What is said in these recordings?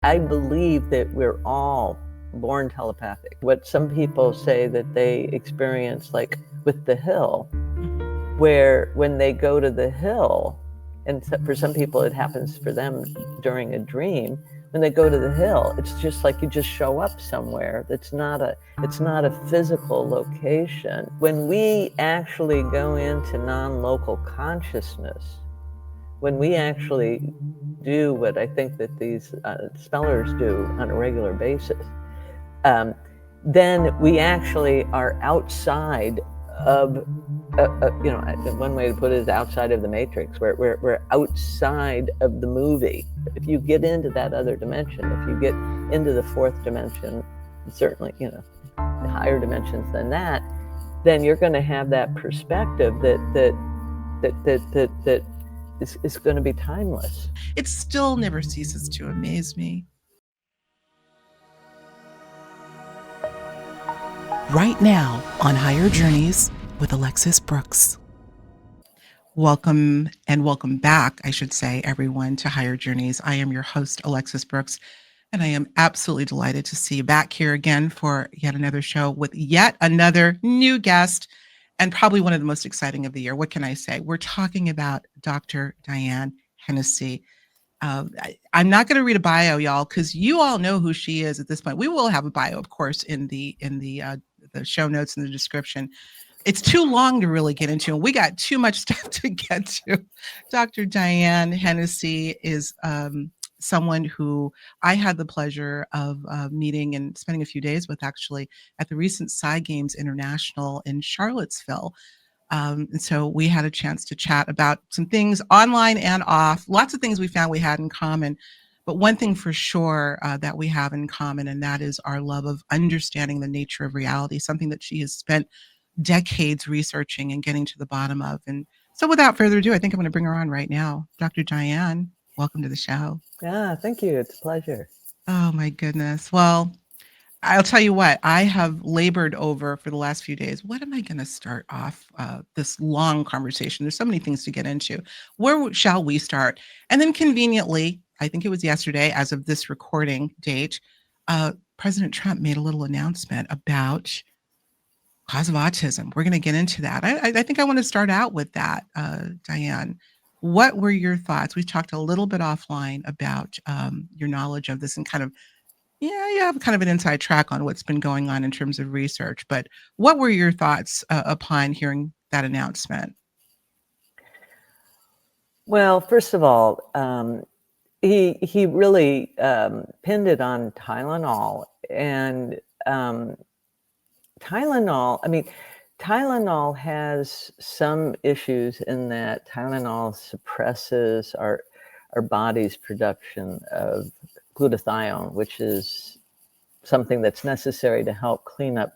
I believe that we're all born telepathic. What some people say that they experience, like with the hill, where when they go to the hill, and for some people it happens for them during a dream, when they go to the hill, it's just like you just show up somewhere. It's not a physical location. When we actually go into non-local consciousness, when we actually do what I think that these spellers do on a regular basis, then we actually are outside of, one way to put it is outside of the matrix. We're outside of the movie. If you get into that other dimension, if you get into the fourth dimension, certainly, higher dimensions than that, then you're going to have that perspective that is going to be timeless. It still never ceases to amaze me. Right now on Higher Journeys with Alexis Brooks. Welcome and welcome back, I should say, everyone, to Higher Journeys. I am your host, Alexis Brooks, and I am absolutely delighted to see you back here again for yet another show with yet another new guest, and probably one of the most exciting of the year. What can I say? We're talking about Dr. Diane Hennacy. I'm not going to read a bio, y'all, because you all know who she is at this point. We will have a bio, of course, in the show notes in the description. It's too long to really get into, and we got too much stuff to get to. Dr. Diane Hennacy is someone who I had the pleasure of meeting and spending a few days with, actually, at the recent Psy Games International in Charlottesville. And so we had a chance to chat about some things online and off, lots of things we found we had in common. But one thing for sure that we have in common, and that is our love of understanding the nature of reality, something that she has spent decades researching and getting to the bottom of. And so without further ado, I think I'm going to bring her on right now. Dr. Diane, welcome to the show. Yeah, thank you. It's a pleasure. Oh, my goodness. Well, I'll tell you what, I have labored over for the last few days. What am I going to start off this long conversation? There's so many things to get into. Where shall we start? And then conveniently, I think it was yesterday, as of this recording date, President Trump made a little announcement about cause of autism. We're going to get into that. I think I want to start out with that, Diane. What were your thoughts? We talked a little bit offline about your knowledge of this and kind of, you have kind of an inside track on what's been going on in terms of research, but what were your thoughts upon hearing that announcement? Well, first of all, he really pinned it on Tylenol, and Tylenol has some issues in that Tylenol suppresses our body's production of glutathione, which is something that's necessary to help clean up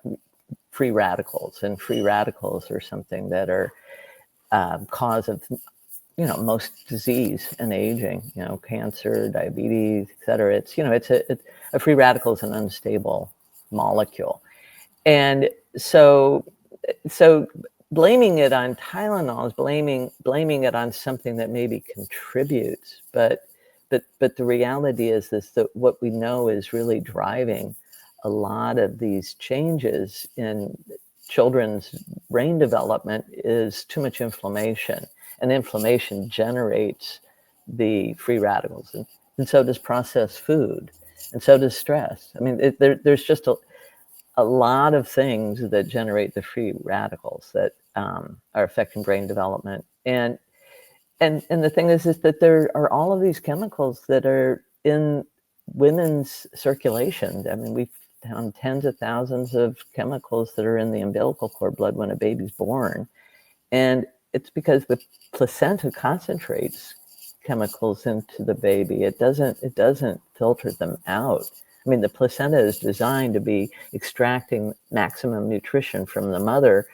free radicals. And free radicals are something that are cause of, most disease and aging, cancer, diabetes, et cetera. It's, a free radical is an unstable molecule. And so blaming it on Tylenol is blaming it on something that maybe contributes, but the reality is that what we know is really driving a lot of these changes in children's brain development is too much inflammation, and inflammation generates the free radicals, and so does processed food, and so does stress. I mean, there's just a lot of things that generate the free radicals that are affecting brain development. And the thing is that there are all of these chemicals that are in women's circulation. I mean, we've found tens of thousands of chemicals that are in the umbilical cord blood when a baby's born. And it's because the placenta concentrates chemicals into the baby. It doesn't filter them out. I mean, the placenta is designed to be extracting maximum nutrition from the mother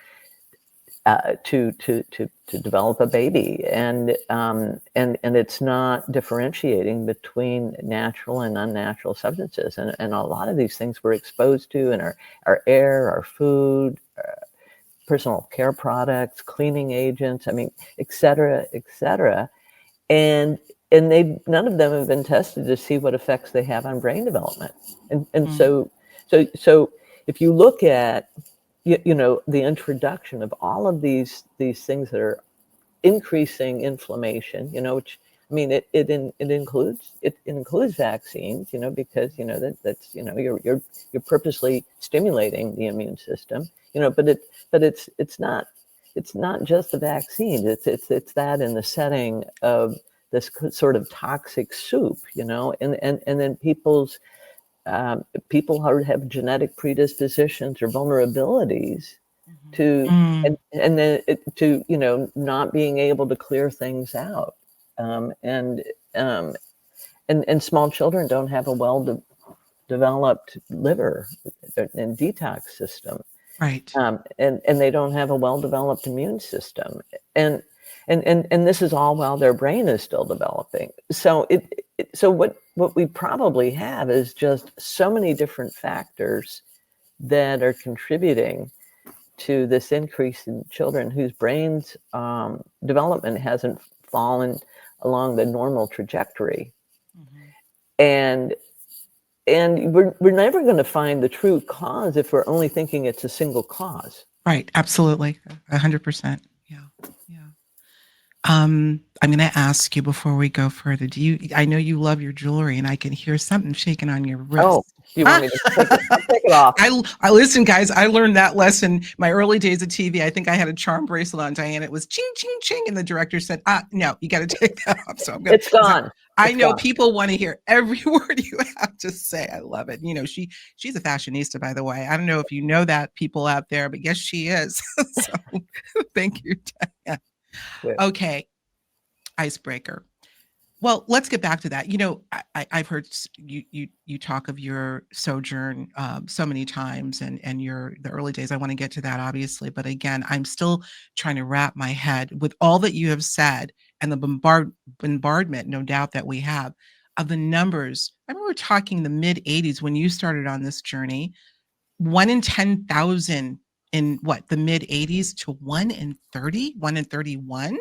to develop a baby, and it's not differentiating between natural and unnatural substances, and a lot of these things we're exposed to in our air, our food, personal care products, cleaning agents, I mean, et cetera, et cetera. And none of them have been tested to see what effects they have on brain development. And so if you look at, the introduction of all of these things that are increasing inflammation, which, I mean, it includes vaccines, because that's you're purposely stimulating the immune system, but it's not just the vaccine. It's that in the setting of this sort of toxic soup, and then people who have genetic predispositions or vulnerabilities to, and then to, not being able to clear things out. And small children don't have a well-developed liver and detox system. Right. And they don't have a well-developed immune system. And this is all while their brain is still developing. So so what we probably have is just so many different factors that are contributing to this increase in children whose brains development hasn't fallen along the normal trajectory. And we're never going to find the true cause if we're only thinking it's a single cause. Right. Absolutely. 100%. Yeah. Yeah. I'm going to ask you before we go further. I know you love your jewelry, and I can hear something shaking on your wrist. Oh, do you want me to take it off? I listen, guys. I learned that lesson my early days of TV. I think I had a charm bracelet on, Diane. It was ching, ching, ching, and the director said, "No, you got to take that off." So I'm gonna. It's gone. I know people want to hear every word you have to say. I love it. She's a fashionista, by the way. I don't know if you know that, people out there, but yes, she is. So thank you, Diane. Yeah. Okay, icebreaker. Well, let's get back to that. I've heard you talk of your sojourn so many times, and the early days. I want to get to that, obviously, but again, I'm still trying to wrap my head with all that you have said and the bombardment, no doubt, that we have of the numbers. I remember talking the mid '80s when you started on this journey. 1 in 10,000 in the mid '80s to 1 in 30, 1 in 31.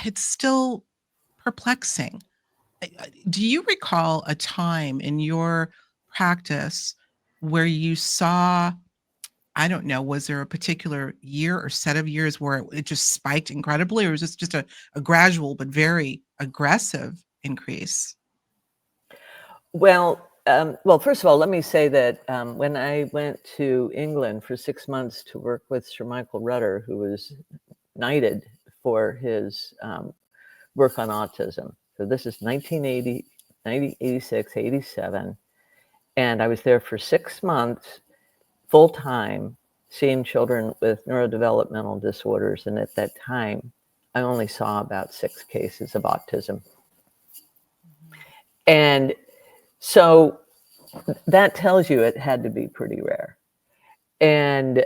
It's still perplexing. Do you recall a time in your practice where you saw, I don't know, was there a particular year or set of years where it just spiked incredibly, or was this just a gradual but very aggressive increase? Well, first of all, let me say that when I went to England for 6 months to work with Sir Michael Rutter, who was knighted for his work on autism. So this is 1980, 1986, 87. And I was there for 6 months, full time, seeing children with neurodevelopmental disorders. And at that time, I only saw about 6 cases of autism. And so that tells you it had to be pretty rare. And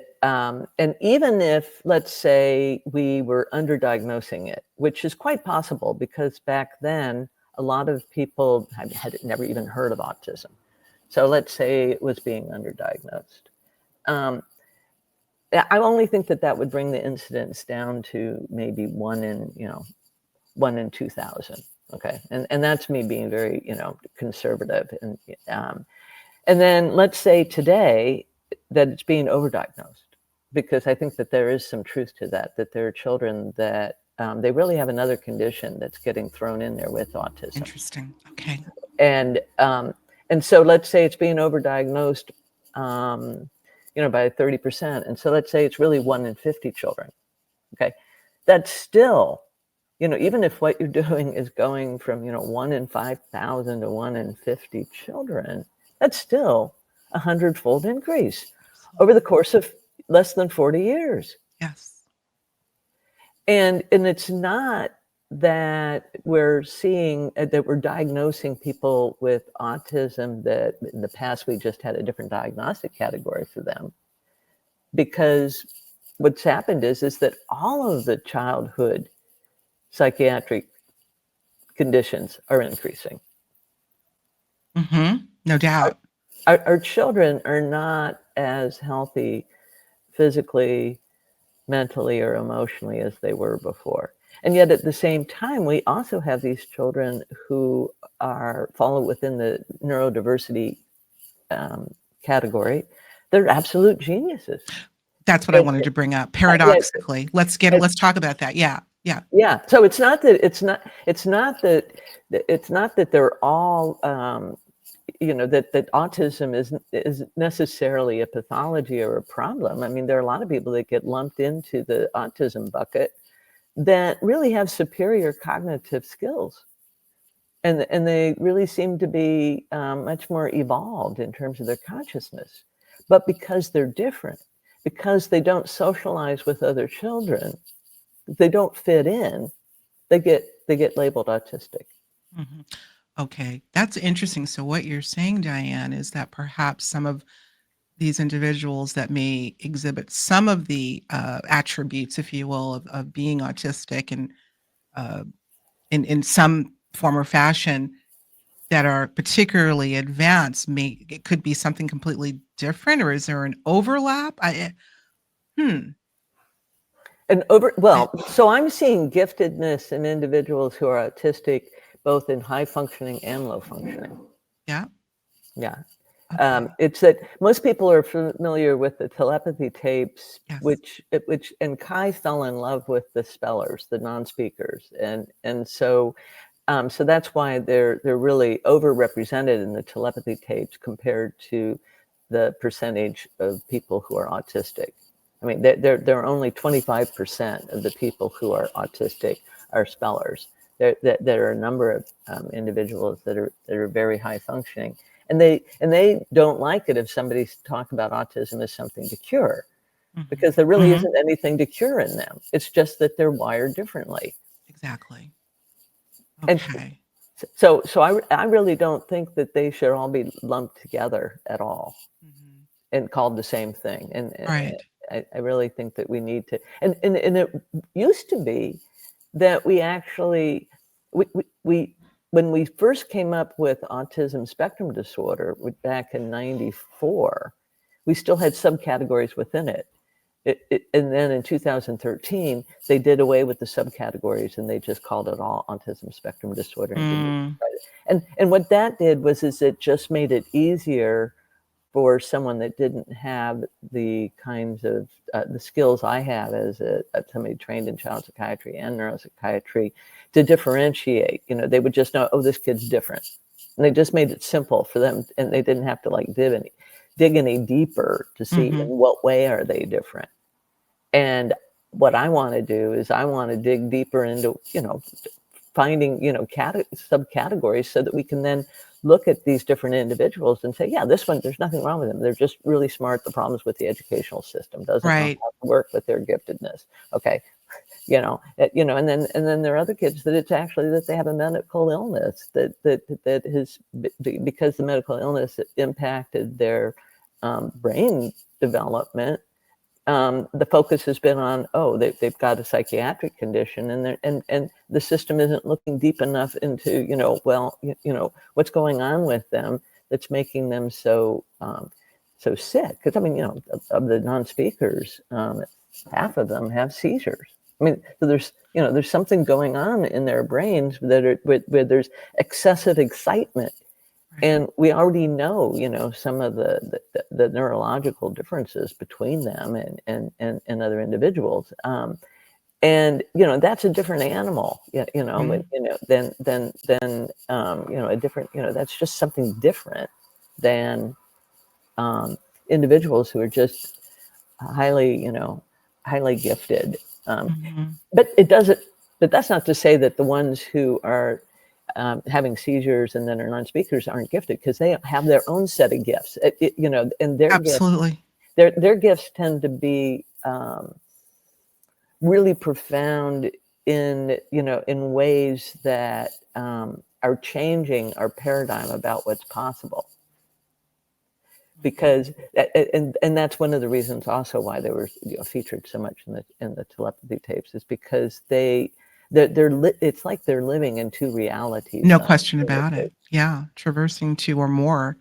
even if, let's say, we were underdiagnosing it, which is quite possible because back then a lot of people had never even heard of autism. So let's say it was being underdiagnosed. I only think that would bring the incidence down to maybe 1 in 2,000. Okay, and that's me being very conservative. And then let's say today that it's being overdiagnosed, because I think that there is some truth to that there are children that they really have another condition that's getting thrown in there with autism. Interesting. Okay. And so let's say it's being overdiagnosed, by 30%. And so let's say it's really 1 in 50 children. Okay, that's still, even if what you're doing is going from 1 in 5,000 to 1 in 50 children, that's still 100-fold increase over the course of less than 40 years. Yes. And it's not that we're seeing that we're diagnosing people with autism that in the past we just had a different diagnostic category for them, because what's happened is that all of the childhood psychiatric conditions are increasing. No doubt. Our children are not as healthy physically, mentally, or emotionally as they were before. And yet at the same time, we also have these children who follow within the neurodiversity category. They're absolute geniuses. That's what I wanted to bring up. Yeah, Paradoxically, let's talk about that. Yeah, yeah. yeah. So it's not that they're all that autism is necessarily a pathology or a problem. I mean, there are a lot of people that get lumped into the autism bucket that really have superior cognitive skills, and they really seem to be much more evolved in terms of their consciousness. But because they're different, because they don't socialize with other children, they don't fit in, they get labeled autistic. Mhm. Okay, that's interesting. So what you're saying, Diane, is that perhaps some of these individuals that may exhibit some of the attributes, if you will, of being autistic and uh, in some form or fashion that are particularly advanced, it could be something completely different, or is there an overlap? Hmm. And so I'm seeing giftedness in individuals who are autistic, both in high functioning and low functioning. Yeah. Yeah. Okay. It's that most people are familiar with the telepathy tapes, Yes. and Kai fell in love with the spellers, the non-speakers, and so that's why they're really overrepresented in the telepathy tapes compared to the percentage of people who are autistic. I mean, there are only 25% of the people who are autistic are spellers. There are a number of individuals that are very high functioning, and they don't like it if somebody's talk about autism as something to cure, because there really isn't anything to cure in them. It's just that they're wired differently. Exactly. And Okay. so I really don't think that they should all be lumped together at all and called the same thing. And Right. I really think that we need to, and it used to be that we actually, we when we first came up with autism spectrum disorder back in '94, we still had subcategories within it. And then in 2013, they did away with the subcategories and they just called it all autism spectrum disorder. And what that did was it just made it easier for someone that didn't have the kinds of the skills I have as somebody trained in child psychiatry and neuropsychiatry to differentiate. They would just know, oh, this kid's different. And they just made it simple for them, and they didn't have to like dig any deeper to see in what way are they different. And what I want to do is I want to dig deeper into, finding, subcategories so that we can then look at these different individuals and say, yeah, this one, there's nothing wrong with them. They're just really smart. The problems with the educational system doesn't know how Right. to work with their giftedness. Okay. And then there are other kids that it's actually that they have a medical illness that has, because the medical illness impacted their brain development. The focus has been on, they've got a psychiatric condition, and the system isn't looking deep enough into, what's going on with them that's making them so sick. Because I mean, of the non-speakers, half of them have seizures. I mean, so there's something going on in their brains where there's excessive excitement. And we already know, some of the neurological differences between them and other individuals. And that's a different animal, than a different, that's just something different than individuals who are just highly gifted. But that's not to say that the ones who are having seizures and then are non-speakers aren't gifted, because they have their own set of gifts, and Absolutely. their gifts tend to be really profound in ways that are changing our paradigm about what's possible. Because and that's one of the reasons also why they were featured so much in the telepathy tapes, is because it's like they're living in two realities. No question about it. Yeah, traversing two or more.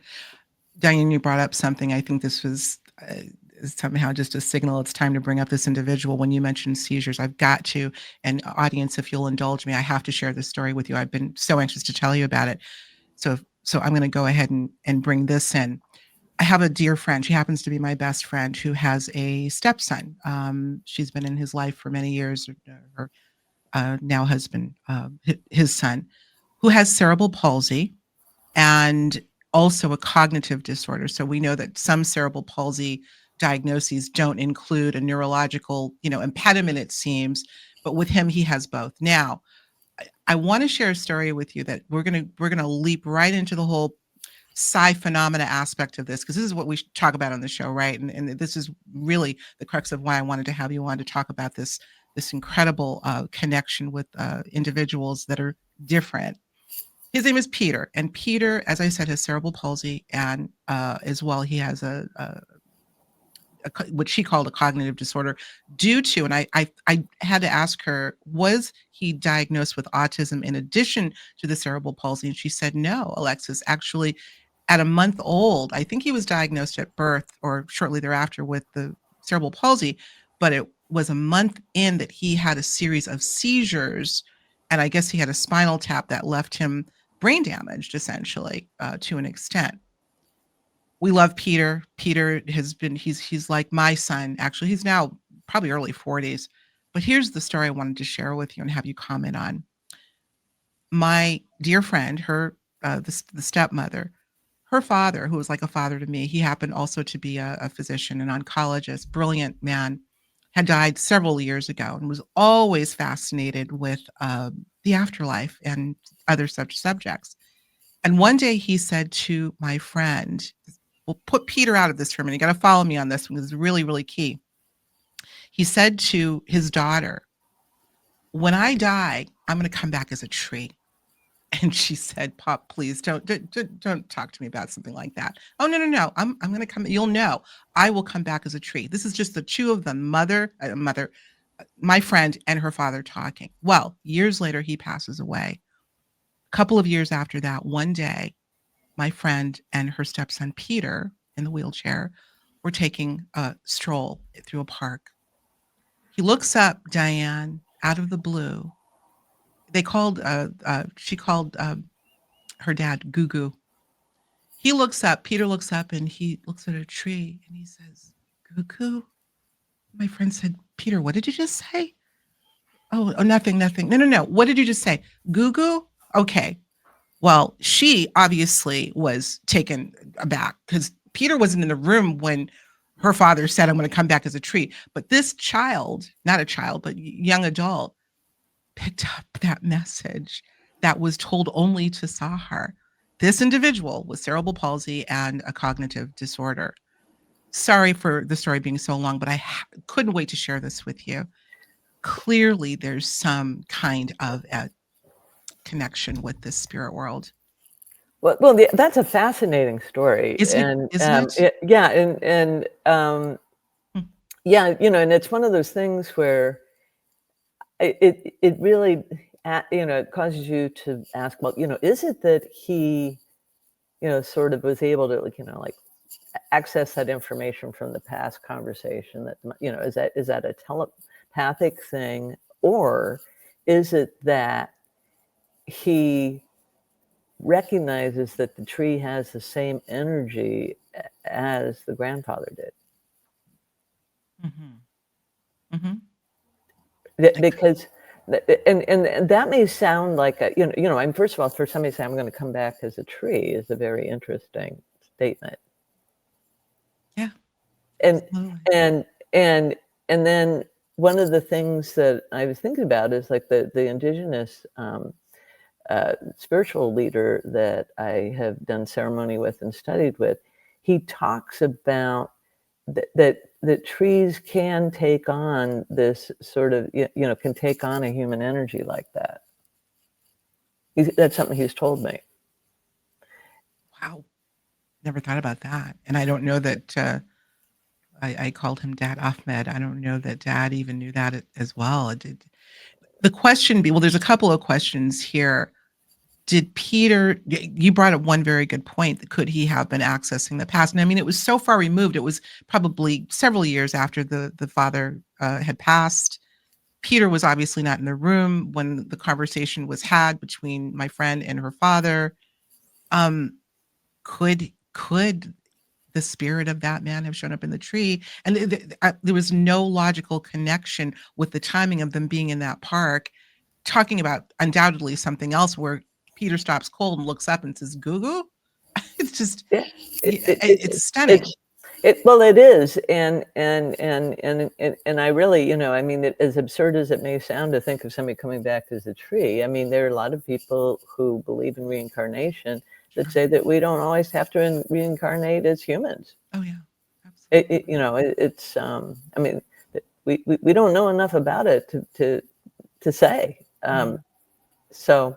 Diane, you brought up something. I think this was somehow just a signal it's time to bring up this individual. When you mentioned seizures, I've got to, and audience, if you'll indulge me, I have to share this story with you. I've been so anxious to tell you about it. So I'm going to go ahead and bring this in. I have a dear friend. She happens to be my best friend who has a stepson. She's been in his life for many years. Her now husband, his son, who has cerebral palsy and also a cognitive disorder. So we know that some cerebral palsy diagnoses don't include a neurological, impediment, it seems, but with him, he has both. Now, I want to share a story with you that we're gonna leap right into the whole psi phenomena aspect of this, because this is what we talk about on the show, right? And this is really the crux of why I wanted to have you on to talk about this incredible connection with individuals that are different. His name is Peter, and Peter, as I said, has cerebral palsy, and as well, he has what she called a cognitive disorder due to, and I had to ask her, was he diagnosed with autism in addition to the cerebral palsy? And she said, no, Alexis, actually, at a month old, I think he was diagnosed at birth or shortly thereafter with the cerebral palsy, but it was a month in that he had a series of seizures, and I guess he had a spinal tap that left him brain damaged, essentially, to an extent. We love Peter. Peter has been, he's like my son. Actually, he's now probably early 40s. But here's the story I wanted to share with you and have you comment on. My dear friend, the stepmother, her father, who was like a father to me, he happened also to be a physician, an oncologist, brilliant man, had died several years ago and was always fascinated with the afterlife and other such subjects. And one day he said to my friend, we'll put Peter out of this for a minute. You got to follow me on this one because it's really, really key. He said to his daughter, when I die, I'm going to come back as a tree. And she said, Pop, please don't talk to me about something like that. Oh, no. I'm going to come. You'll know. I will come back as a tree. This is just the two of them, my friend and her father talking. Well, years later, he passes away. A couple of years after that, one day, my friend and her stepson, Peter, in the wheelchair, were taking a stroll through a park. He looks up, Diane, out of the blue. She called her dad Goo Goo. He looks up, Peter looks up, and he looks at a tree and he says, Goo Goo? My friend said, Peter, what did you just say? Oh, nothing. No. What did you just say? Goo Goo? Okay. Well, she obviously was taken aback because Peter wasn't in the room when her father said, I'm going to come back as a tree. But this child, not a child, but young adult, picked up that message that was told only to Sahar. This individual with cerebral palsy and a cognitive disorder. Sorry for the story being so long, but I couldn't wait to share this with you. Clearly, there's some kind of a connection with the spirit world. Well, that's a fascinating story, Isn't it? Yeah, and and it's one of those things where it really, it causes you to ask, well, is it that he, sort of was able to, like access that information from the past conversation? That, is that a telepathic thing, or is it that he recognizes that the tree has the same energy as the grandfather did? Because and that may sound like and first of all, for somebody to say I'm going to come back as a tree is a very interesting statement. Yeah. And then one of the things that I was thinking about is like the indigenous spiritual leader that I have done ceremony with and studied with. He talks about that trees can take on this sort of, can take on a human energy like that. That's something he's told me. Wow. Never thought about that. And I don't know that I called him Dad Ahmed. I don't know that Dad even knew that as well. The question well, there's a couple of questions here. did Peter, you brought up one very good point, that could he have been accessing the past? And I mean, it was so far removed. It was probably several years after the father had passed. Peter was obviously not in the room when the conversation was had between my friend and her father. Could the spirit of that man have shown up in the tree? And there was no logical connection with the timing of them being in that park, talking about undoubtedly something else where Peter stops cold and looks up and says, "Goo goo." It's just, Yeah, it's stunning. well, it is, and I really, I mean, as absurd as it may sound to think of somebody coming back as a tree, I mean, there are a lot of people who believe in reincarnation that say that we don't always have to reincarnate as humans. Oh yeah, absolutely. It's I mean, we don't know enough about it to say. So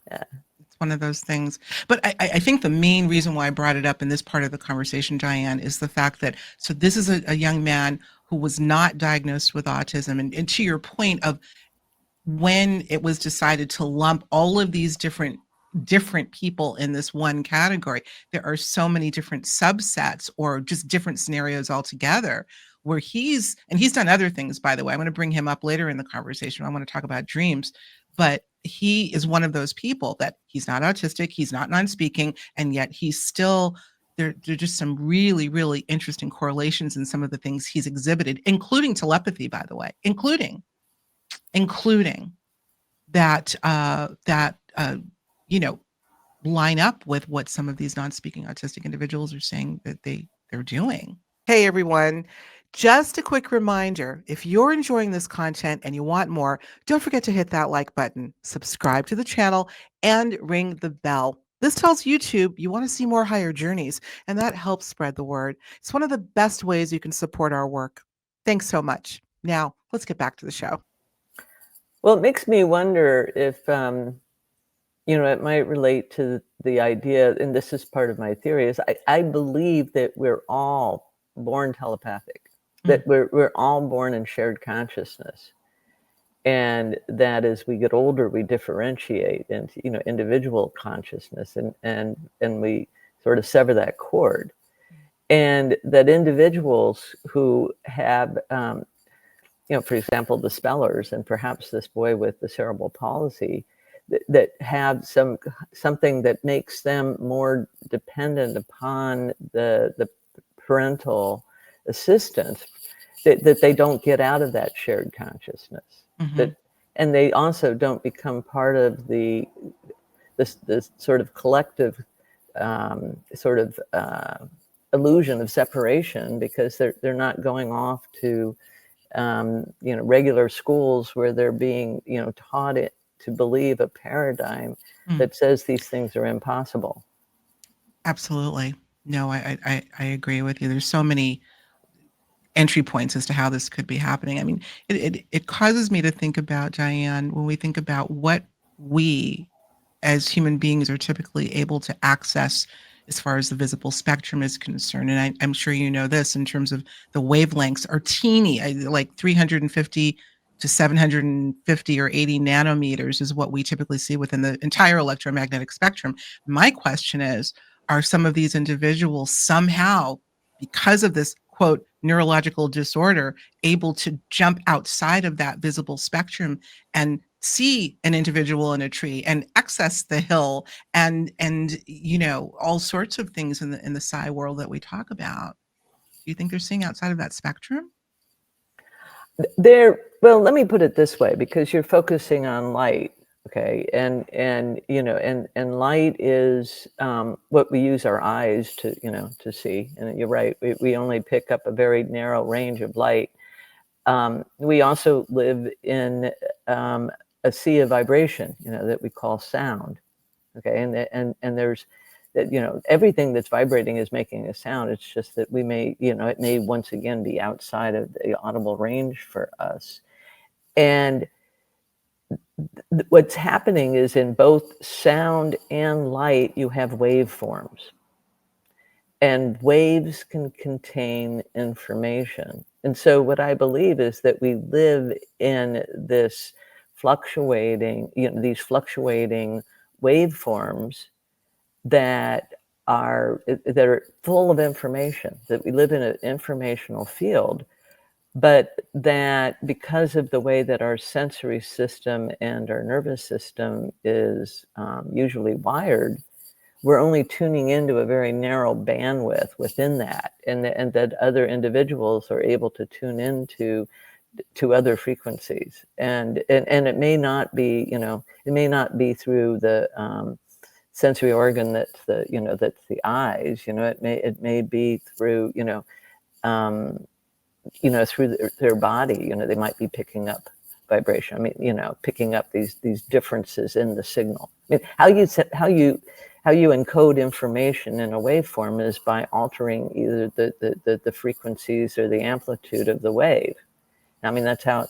it's one of those things. But I think the main reason why I brought it up in this part of the conversation, Diane, is the fact that, so this is a young man who was not diagnosed with autism. And to your point of when it was decided to lump all of these different people in this one category, there are so many different subsets or just different scenarios altogether where he's done other things, by the way. I'm going to bring him up later in the conversation. I want to talk about dreams, but he is one of those people that he's not autistic, he's not non-speaking, and yet he's still there are just some really, really interesting correlations in some of the things he's exhibited, including telepathy, by the way, including that line up with what some of these non-speaking autistic individuals are saying that they're doing. Hey everyone, just a quick reminder, if you're enjoying this content and you want more, don't forget to hit that like button, subscribe to the channel, and ring the bell. This tells YouTube you want to see more higher journeys, and that helps spread the word. It's one of the best ways you can support our work. Thanks so much. Now, let's get back to the show. Well, it makes me wonder if, it might relate to the idea, and this is part of my theory, is I believe that we're all born telepathic, that we're all born in shared consciousness. And that as we get older, we differentiate into, individual consciousness, and we sort of sever that cord. And that individuals who have, for example, the spellers, and perhaps this boy with the cerebral palsy, that have something that makes them more dependent upon the parental assistance, that they don't get out of that shared consciousness. And they also don't become part of this sort of collective illusion of separation, because they're not going off to regular schools where they're being taught it to believe a paradigm that says these things are impossible. Absolutely. No, I agree with you. There's so many entry points as to how this could be happening. I mean, it causes me to think about, Diane, when we think about what we as human beings are typically able to access as far as the visible spectrum is concerned. And I'm sure you know this, in terms of the wavelengths are teeny, like 350 to 750 or 80 nanometers is what we typically see within the entire electromagnetic spectrum. My question is, are some of these individuals somehow, because of this quote neurological disorder, able to jump outside of that visible spectrum and see an individual in a tree and access the hill and all sorts of things in the psi world that we talk about? Do you think they're seeing outside of that spectrum? Well, let me put it this way, because you're focusing on light, okay, and light is what we use our eyes to see. And you're right, we only pick up a very narrow range of light. We also live in a sea of vibration, that we call sound, okay, and there's that, everything that's vibrating is making a sound. It's just that we may, it may once again be outside of the audible range for us. And what's happening is, in both sound and light, you have waveforms. And waves can contain information. And so what I believe is that we live in this fluctuating, these fluctuating waveforms that are full of information, that we live in an informational field, but that because of the way that our sensory system and our nervous system is usually wired, we're only tuning into a very narrow bandwidth within that, and that other individuals are able to tune into other frequencies, and it may not be, it may not be through the sensory organ that's the eyes. It may be through through their body. They might be picking up vibration. I mean, picking up these differences in the signal. I mean, how you encode information in a waveform is by altering either the frequencies or the amplitude of the wave. I mean, that's how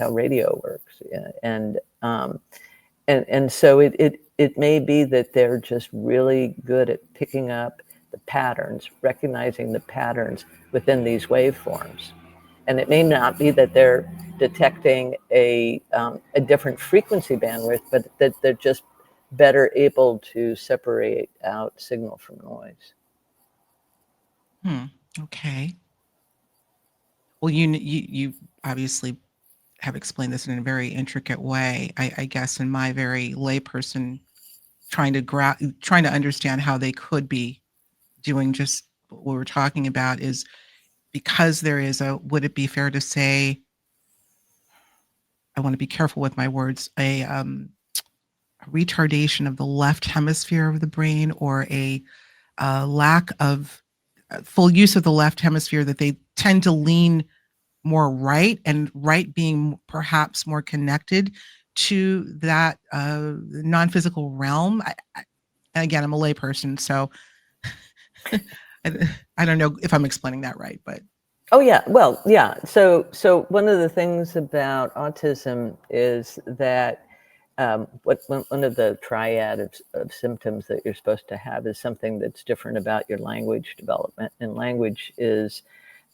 radio works. And so it may be that they're just really good at picking up the patterns, recognizing the patterns within these waveforms. And it may not be that they're detecting a different frequency bandwidth, but that they're just better able to separate out signal from noise. Okay. Well, you obviously have explained this in a very intricate way. I guess in my very layperson trying to understand how they could be doing just what we're talking about is because there is would it be fair to say, I want to be careful with my words, a retardation of the left hemisphere of the brain, or a lack of full use of the left hemisphere, that they tend to lean more right, and right being perhaps more connected to that non-physical realm. Again, I'm a layperson, so I don't know if I'm explaining that right, but. Oh yeah, well, yeah. So one of the things about autism is that one of the triad of symptoms that you're supposed to have is something that's different about your language development. And language is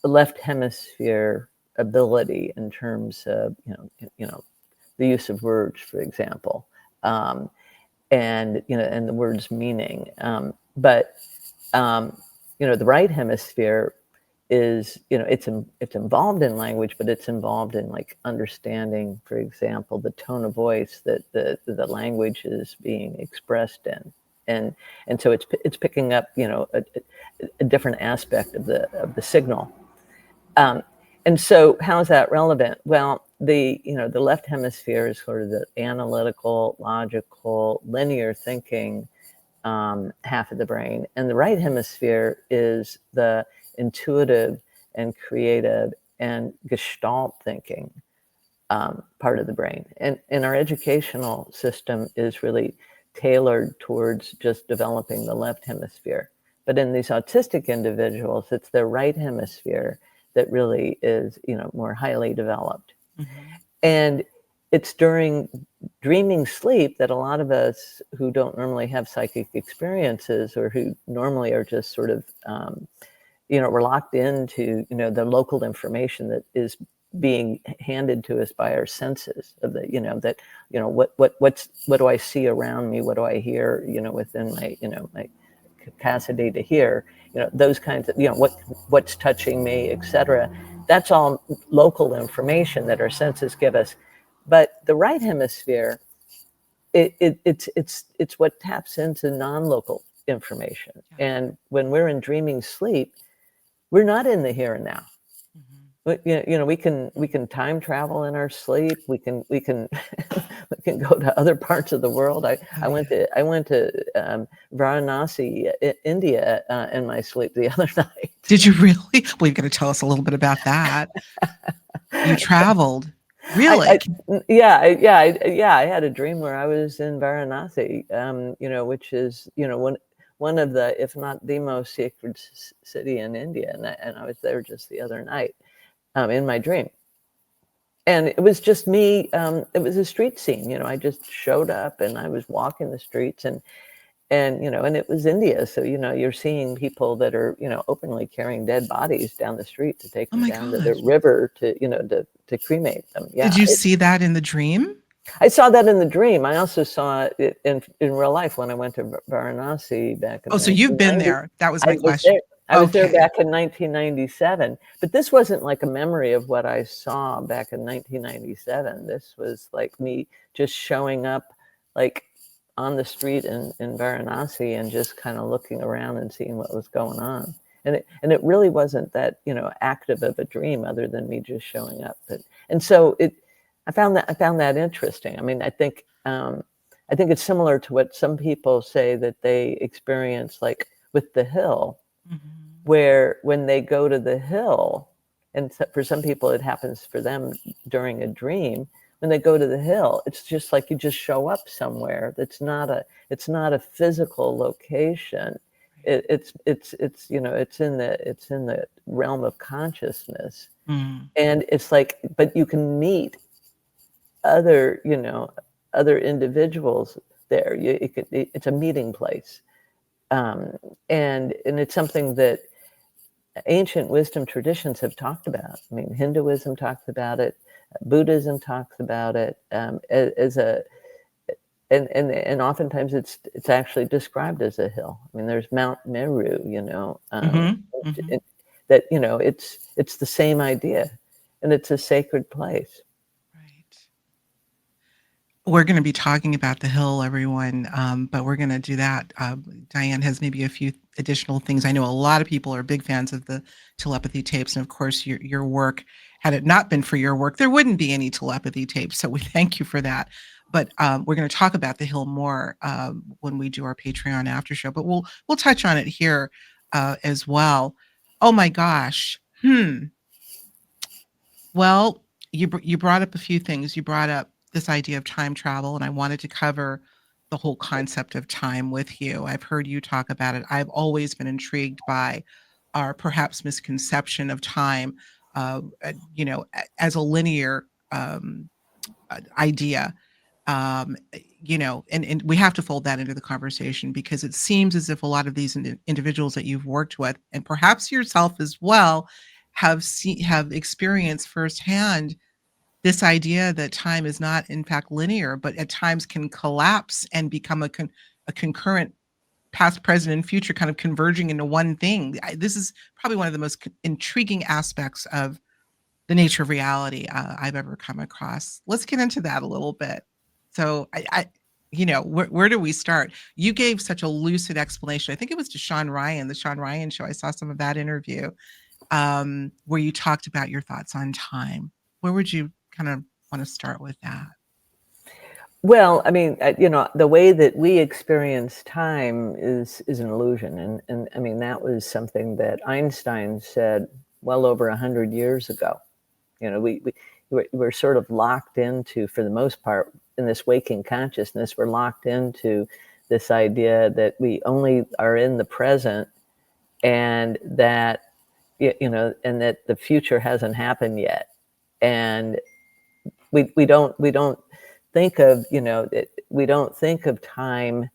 the left hemisphere ability in terms of the use of words, for example, and the word's meaning. But the right hemisphere is, it's involved in language, but it's involved in like understanding, for example, the tone of voice that the language is being expressed in, and so it's picking up a different aspect of the signal. And so how is that relevant? Well, the left hemisphere is sort of the analytical, logical, linear thinking half of the brain, and the right hemisphere is the intuitive and creative and gestalt thinking part of the brain. And our educational system is really tailored towards just developing the left hemisphere. But in these autistic individuals, it's their right hemisphere that really is, more highly developed. Mm-hmm. And it's during dreaming sleep that a lot of us who don't normally have psychic experiences, or who normally are just sort of, we're locked into, the local information that is being handed to us by our senses of the, what do I see around me? What do I hear, within my, my capacity to hear, those kinds of, what's touching me, etc. That's all local information that our senses give us. But the right hemisphere, it's what taps into non-local information. Yeah. And when we're in dreaming sleep, we're not in the here and now. Mm-hmm. We can time travel in our sleep. We can we can go to other parts of the world. I went to Varanasi, India, in my sleep the other night. Did you really? Well, you've got to tell us a little bit about that. You traveled. Really? I had a dream where I was in Varanasi, which is, one of the, if not the most sacred city in India. And I was there just the other night in my dream. And it was just me. It was a street scene. I just showed up and I was walking the streets, and it was India. So, you're seeing people that are, openly carrying dead bodies down the street to take them down to the river to cremate them. Yeah. Did you see that in the dream? I saw that in the dream. I also saw it in real life when I went to Varanasi back in Oh, so you've been 1990. there. That was I my was there. question. I was there Okay. back in 1997, but this wasn't like a memory of what I saw back in 1997. This was like me just showing up, like on the street in Varanasi and just kind of looking around and seeing what was going on. And it really wasn't that, active of a dream other than me just showing up. And so I found that interesting. I mean, I think it's similar to what some people say that they experience, like with the hill, Mhm. where when they go to the hill, and for some people it happens for them during a dream. When they go to the hill, it's just like you just show up somewhere. It's not a physical location. It's in the realm of consciousness, Mm. and it's like, but you can meet other individuals there. It's a meeting place, and it's something that ancient wisdom traditions have talked about. I mean, Hinduism talks about it, Buddhism talks about it, as a and oftentimes it's actually described as a hill. I mean, there's Mount Meru, Mhm. Mhm. that it's the same idea, and it's a sacred place. Right. We're going to be talking about the hill, everyone, but we're going to do that. Diane has maybe a few additional things. I know a lot of people are big fans of the telepathy tapes, and of course, your work. Had it not been for your work, there wouldn't be any telepathy tapes. So we thank you for that. But we're going to talk about the hill more when we do our Patreon after show. But we'll touch on it here as well. Oh my gosh. Well, you brought up a few things. You brought up this idea of time travel, and I wanted to cover the whole concept of time with you. I've heard you talk about it. I've always been intrigued by our perhaps misconception of time, as a linear idea. And we have to fold that into the conversation because it seems as if a lot of these individuals that you've worked with, and perhaps yourself as well, have experienced firsthand this idea that time is not in fact linear, but at times can collapse and become a concurrent past, present, and future kind of converging into one thing. This is probably one of the most intriguing aspects of the nature of reality I've ever come across. Let's get into that a little bit. So where do we start? You gave such a lucid explanation. I think it was to Sean Ryan, the Sean Ryan show. I saw some of that interview where you talked about your thoughts on time. Where would you kind of want to start with that? Well, I mean, the way that we experience time is an illusion, and I mean that was something that Einstein said well over 100 years ago. We're sort of locked into, for the most part, in this waking consciousness, we're locked into this idea that we only are in the present, and that and that the future hasn't happened yet, and we don't think of we don't think of time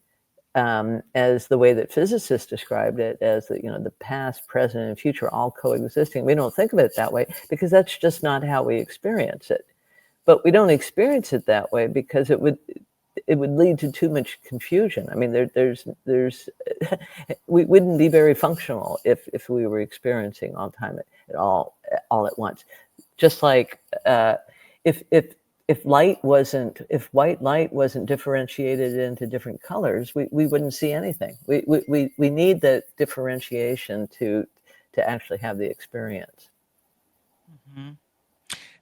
as the way that physicists described it, as the past, present, and future all coexisting. We don't think of it that way because that's just not how we experience it. But we don't experience it that way because it would lead to too much confusion. I mean, there's we wouldn't be very functional if we were experiencing all time at all at once. Just like if if white light wasn't differentiated into different colors, we wouldn't see anything. We need the differentiation to actually have the experience. Mhm.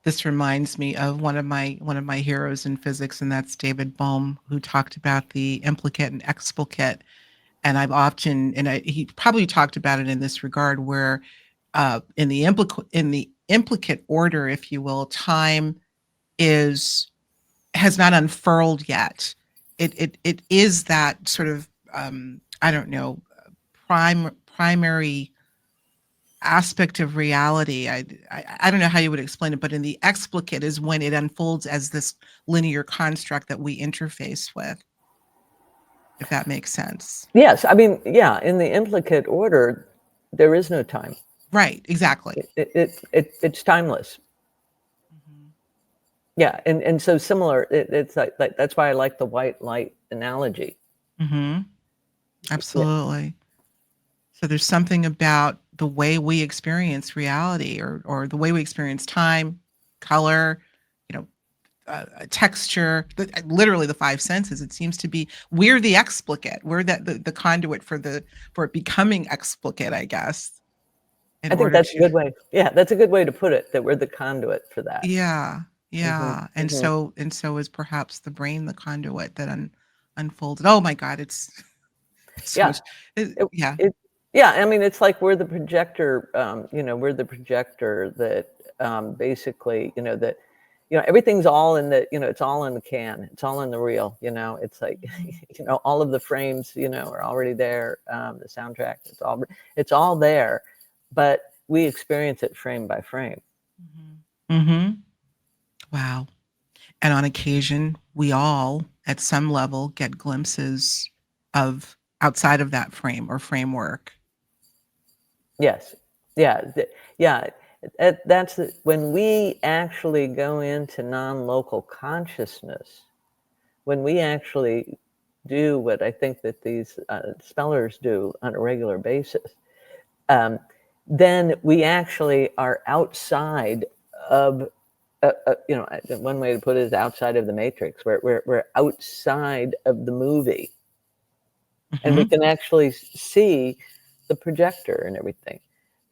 This reminds me of one of my heroes in physics, and that's David Bohm, who talked about the implicate and explicate. And he probably talked about it in this regard, where in the implicate order, if you will, time has not unfurled yet. It is that sort of I don't know, primary aspect of reality. I don't know how you would explain it, but in the explicate is when it unfolds as this linear construct that we interface with, if that makes sense. Yes, I mean, yeah, in the implicate order, there is no time. Right, exactly. It's timeless. Mhm. Yeah, and so similar. It's like that's why I like the white light analogy. Mm-hmm. Yeah, Absolutely. So there's something about the way we experience reality, or the way we experience time, color, you know, texture, literally the five senses. It seems to be we're the explicate. We're the conduit for it becoming explicate, I guess, in I think order that's a to. good way. Yeah, that's a good way to put it. That we're the conduit for that. Yeah, Hmm. yeah, and Hmm. so is perhaps the brain the conduit that unfolds. Oh my God, it's so Yeah, much. it, Yeah. it. Yeah, I mean, it's like we're the projector. We're the projector that basically, that everything's all in the, it's all in the can. It's all in the reel. It's like, Mhm, all of the frames, are already there. The soundtrack, it's all there, but we experience it frame by frame. mhm, mhm. Wow. And on occasion, we all, at some level, get glimpses of outside of that frame or framework. Yes. Yeah. Yeah. When we actually go into non-local consciousness, when we actually do what I think that these spellers do on a regular basis, um, then we actually are outside of, one way to put it is outside of the matrix. We're outside of the movie, and we Mhm. can actually see the projector and everything.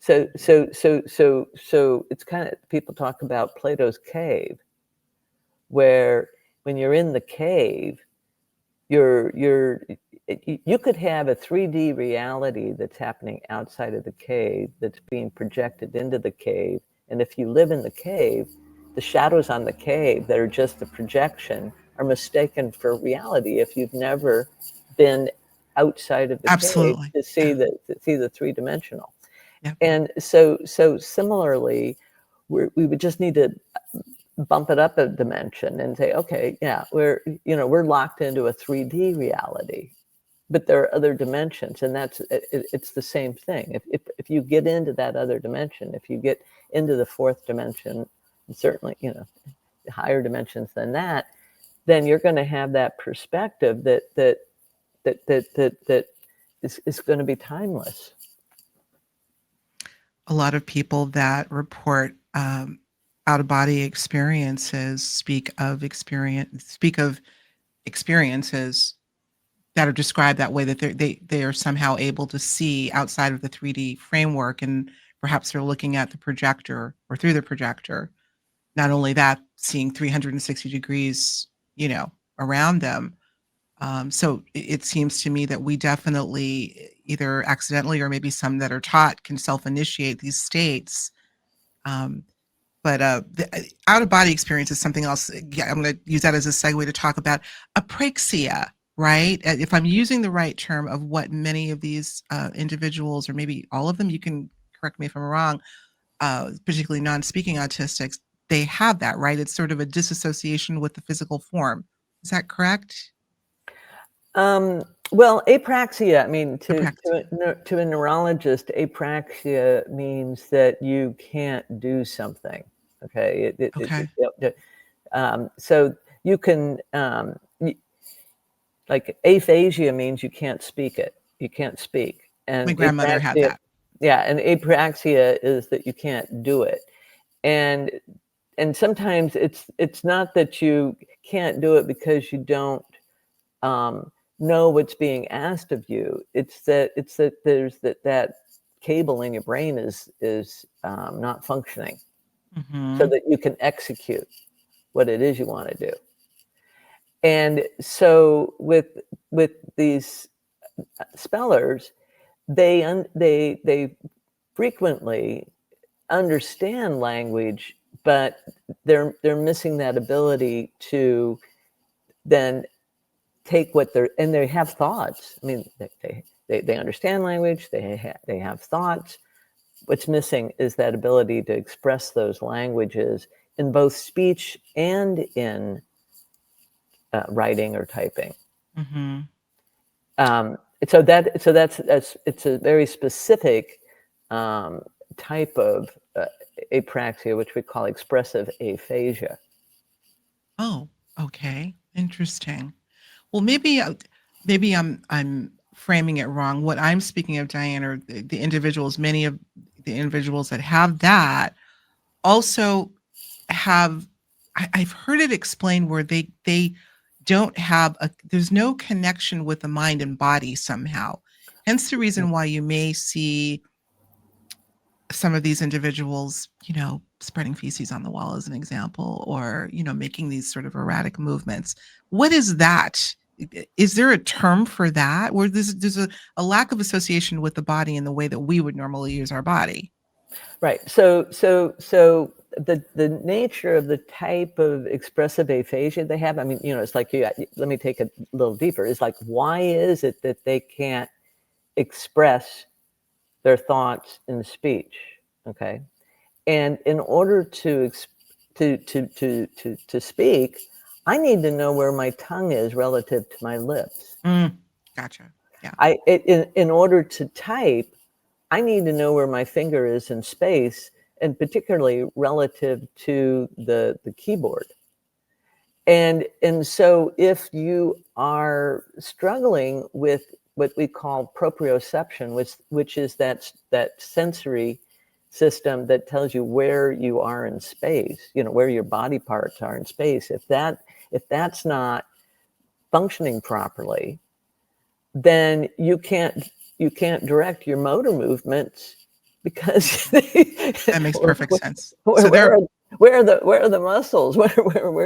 So it's kind of, people talk about Plato's cave, where when you're in the cave, you could have a 3D reality that's happening outside of the cave that's being projected into the cave. And if you live in the cave, the shadows on the cave that are just a projection are mistaken for reality if you've never been outside of the cave Absolutely. to see Yeah. the three-dimensional. Yeah. And so similarly, we would just need to bump it up a dimension and say, okay, yeah, we're locked into a 3D reality, but there are other dimensions, and it's the same thing. If you get into that other dimension, if you get into the fourth dimension, and certainly higher dimensions than that, then you're going to have that perspective that is going to be timeless. A lot of people that report out of body experiences speak of experiences that are described that way, that they are somehow able to see outside of the 3D framework, and perhaps they're looking at the projector or through the projector. Not only that, seeing 360 degrees, around them. So it seems to me that we definitely, either accidentally or maybe some that are taught, can self-initiate these states. Um, but the out of body experience is something else. Yeah, I'm going to use that as a segue to talk about apraxia, right? If I'm using the right term of what many of these individuals, or maybe all of them, you can correct me if I'm wrong, particularly non-speaking autistics, they have that, right? It's sort of a disassociation with the physical form. Is that correct? Well, apraxia, I mean, Apraxia. to a neurologist, apraxia means that you can't do something. Okay, Okay. so you can, like, aphasia means you can't speak it. You can't speak, My and grandmother had apraxia, that. yeah, and apraxia is that you can't do it, and sometimes it's not that you can't do it because you don't um, know what's being asked of you. It's that there's that cable in your brain is not functioning, so Mhm. that you can execute what it is you want to do. And so with these spellers, they frequently understand language, but they're missing that ability to then take what they're, and they have thoughts. I mean, they understand language. They have thoughts. What's missing is that ability to express those languages in both speech and in writing or typing. Mhm. So that's it's a very specific um, type of apraxia, which we call expressive aphasia. Oh, okay. Interesting. Well, maybe I'm framing it wrong. What I'm speaking of, Diane, are the individuals, many of the individuals that have that also have I've heard it explained where they don't have there's no connection with the mind and body somehow. Hence the reason why you may see some of these individuals, spreading feces on the wall as an example, or, making these sort of erratic movements. What is that? Is there a term for that? Where there's a lack of association with the body in the way that we would normally use our body? Right. So the nature of the type of expressive aphasia they have, I mean, it's like let me take it a little deeper. It's like, why is it that they can't express their thoughts in speech? Okay. And in order to speak, I need to know where my tongue is relative to my lips. Gotcha. Yeah. In order to type, I need to know where my finger is in space, and particularly relative to the keyboard. And so if you are struggling with what we call proprioception, which is that sensory system that tells you where you are in space, where your body parts are in space, if that's not functioning properly, then you can't direct your motor movements, because That makes perfect sense. So where are the muscles? Where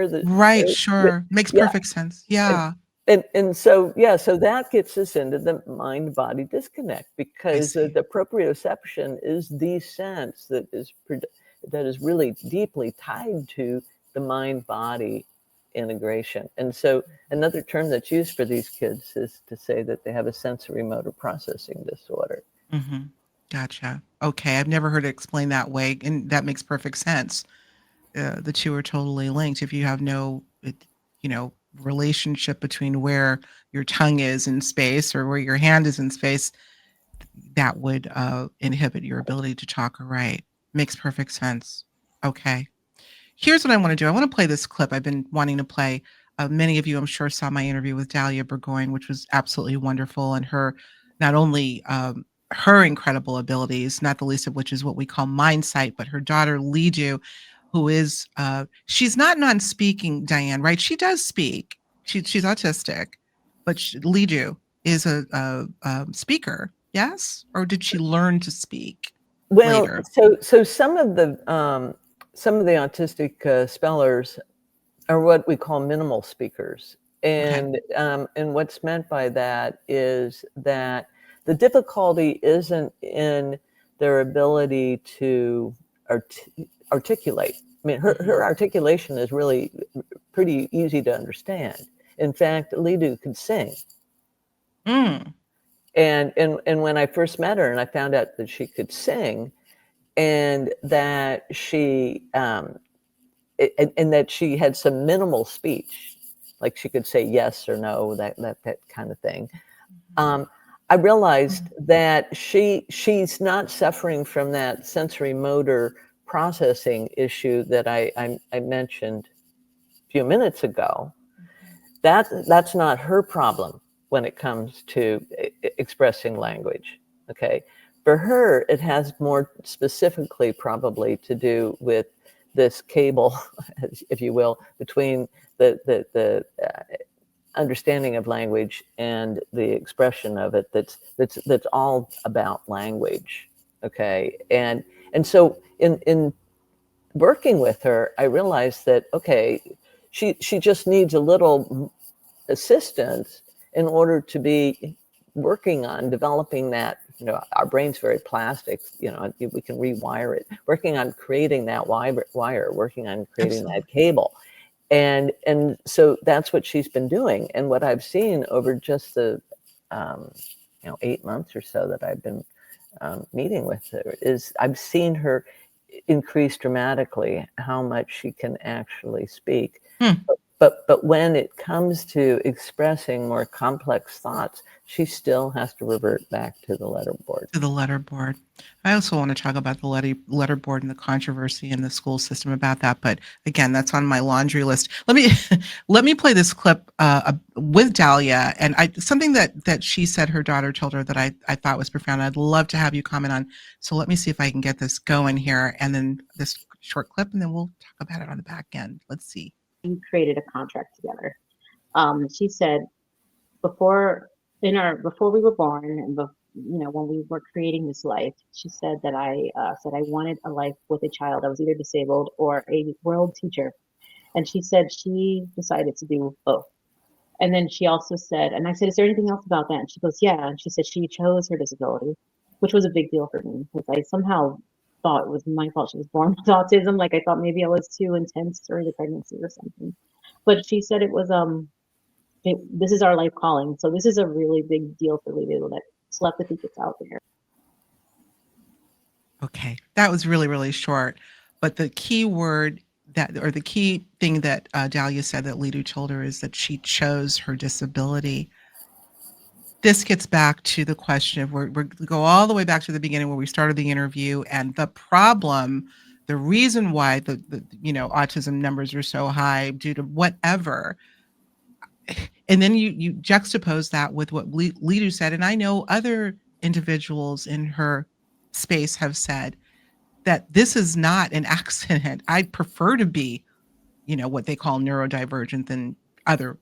the right, sure. Makes yeah. perfect sense. Yeah. And so so that gets us into the mind body disconnect, I because see. the proprioception is the sense that is really deeply tied to the mind body integration. And so another term that's used for these kids is to say that they have a sensory motor processing disorder. Mm-hmm. Gotcha. Okay. I've never heard it explained that way. And that makes perfect sense. The two are totally linked. If you have no, relationship between where your tongue is in space or where your hand is in space, that would inhibit your ability to talk or write. Makes perfect sense. Okay. Here's what I want to do. I want to play this clip I've been wanting to play. Many of you, I'm sure, saw my interview with Dahlia Burgoyne, which was absolutely wonderful. And her, not only her incredible abilities, not the least of which is what we call mind sight, but her daughter, Lidu, who is, she's not non-speaking, Diane, right? She does speak. She's autistic, but Lidu is a speaker, yes? Or did she learn to speak Well, later? so some of the autistic spellers are what we call minimal speakers. Okay. And what's meant by that is that the difficulty isn't in their ability to articulate. I mean, her articulation is really pretty easy to understand. In fact, Lidu could sing. Mm. And when I first met her and I found out that she could sing, and that she and that she had some minimal speech, like she could say yes or no, that kind of thing. I realized that she's not suffering from that sensory motor processing issue that I mentioned a few minutes ago. That's not her problem when it comes to expressing language. Okay, for her, it has more specifically probably to do with this cable, if you will, between the understanding of language and the expression of it. That's all about language. Okay, and so in working with her, I realized that okay, she just needs a little assistance in order to be working on developing that. Our brain's very plastic, we can rewire it, working on creating that wire, working on creating Absolutely. that cable. And so that's what she's been doing. And what I've seen over just the 8 months or so that I've been meeting with her is I've seen her increase dramatically how much she can actually speak. Hmm. but when it comes to expressing more complex thoughts, she still has to revert back to the letterboard. To the letterboard. I also want to talk about the letterboard and the controversy in the school system about that, but again, that's on my laundry list. Let me let me play this clip with Dahlia, and something that she said her daughter told her that I thought was profound. I'd love to have you comment on. So let me see if I can get this going here, and then this short clip, and then we'll talk about it on the back end. Let's see. We created a contract together. She said before we were born and when we were creating this life, she said that I wanted a life with a child that was either disabled or a world teacher. And she said she decided to do both. And then she also said, and I said, is there anything else about that? And she goes, yeah. And she said she chose her disability, which was a big deal for me because I somehow thought it was my fault she was born with autism. Like I thought maybe I was too intense during the pregnancy or something. But she said it was this is our life calling. So this is a really big deal for Lulu that telepathy gets out there. Okay, that was really, really short. But the key word the key thing that Dahlia said that Lidu told her is that she chose her disability. This gets back to the question of we go all the way back to the beginning where we started the interview, and the problem, the reason why the autism numbers are so high due to whatever. And then you juxtapose that with what Lidu said, and I know other individuals in her space have said that this is not an accident. I'd prefer to be, what they call neurodivergent than other,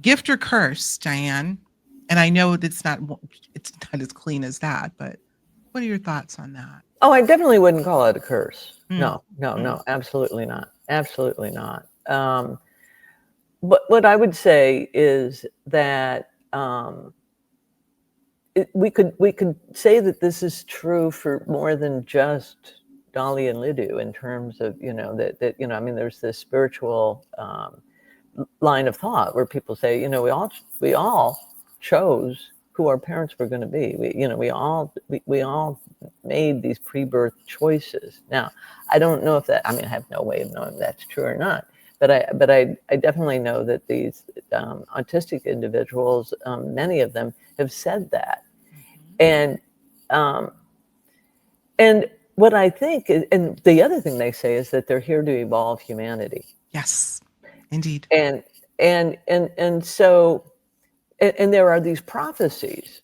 gift or curse, Diane. And I know it's not as clean as that, but what are your thoughts on that? Oh, I definitely wouldn't call it a curse. No, absolutely not. Absolutely not. But what I would say is that we could say that this is true for more than just Dolly and Lidu in terms of there's this spiritual line of thought where people say we all chose who our parents were going to be. We all made these pre-birth choices. Now, I don't know if I have no way of knowing if that's true or not. But I definitely know that these autistic individuals, many of them have said that. And what I think is, and the other thing they say is that they're here to evolve humanity. Yes, indeed. And so there are these prophecies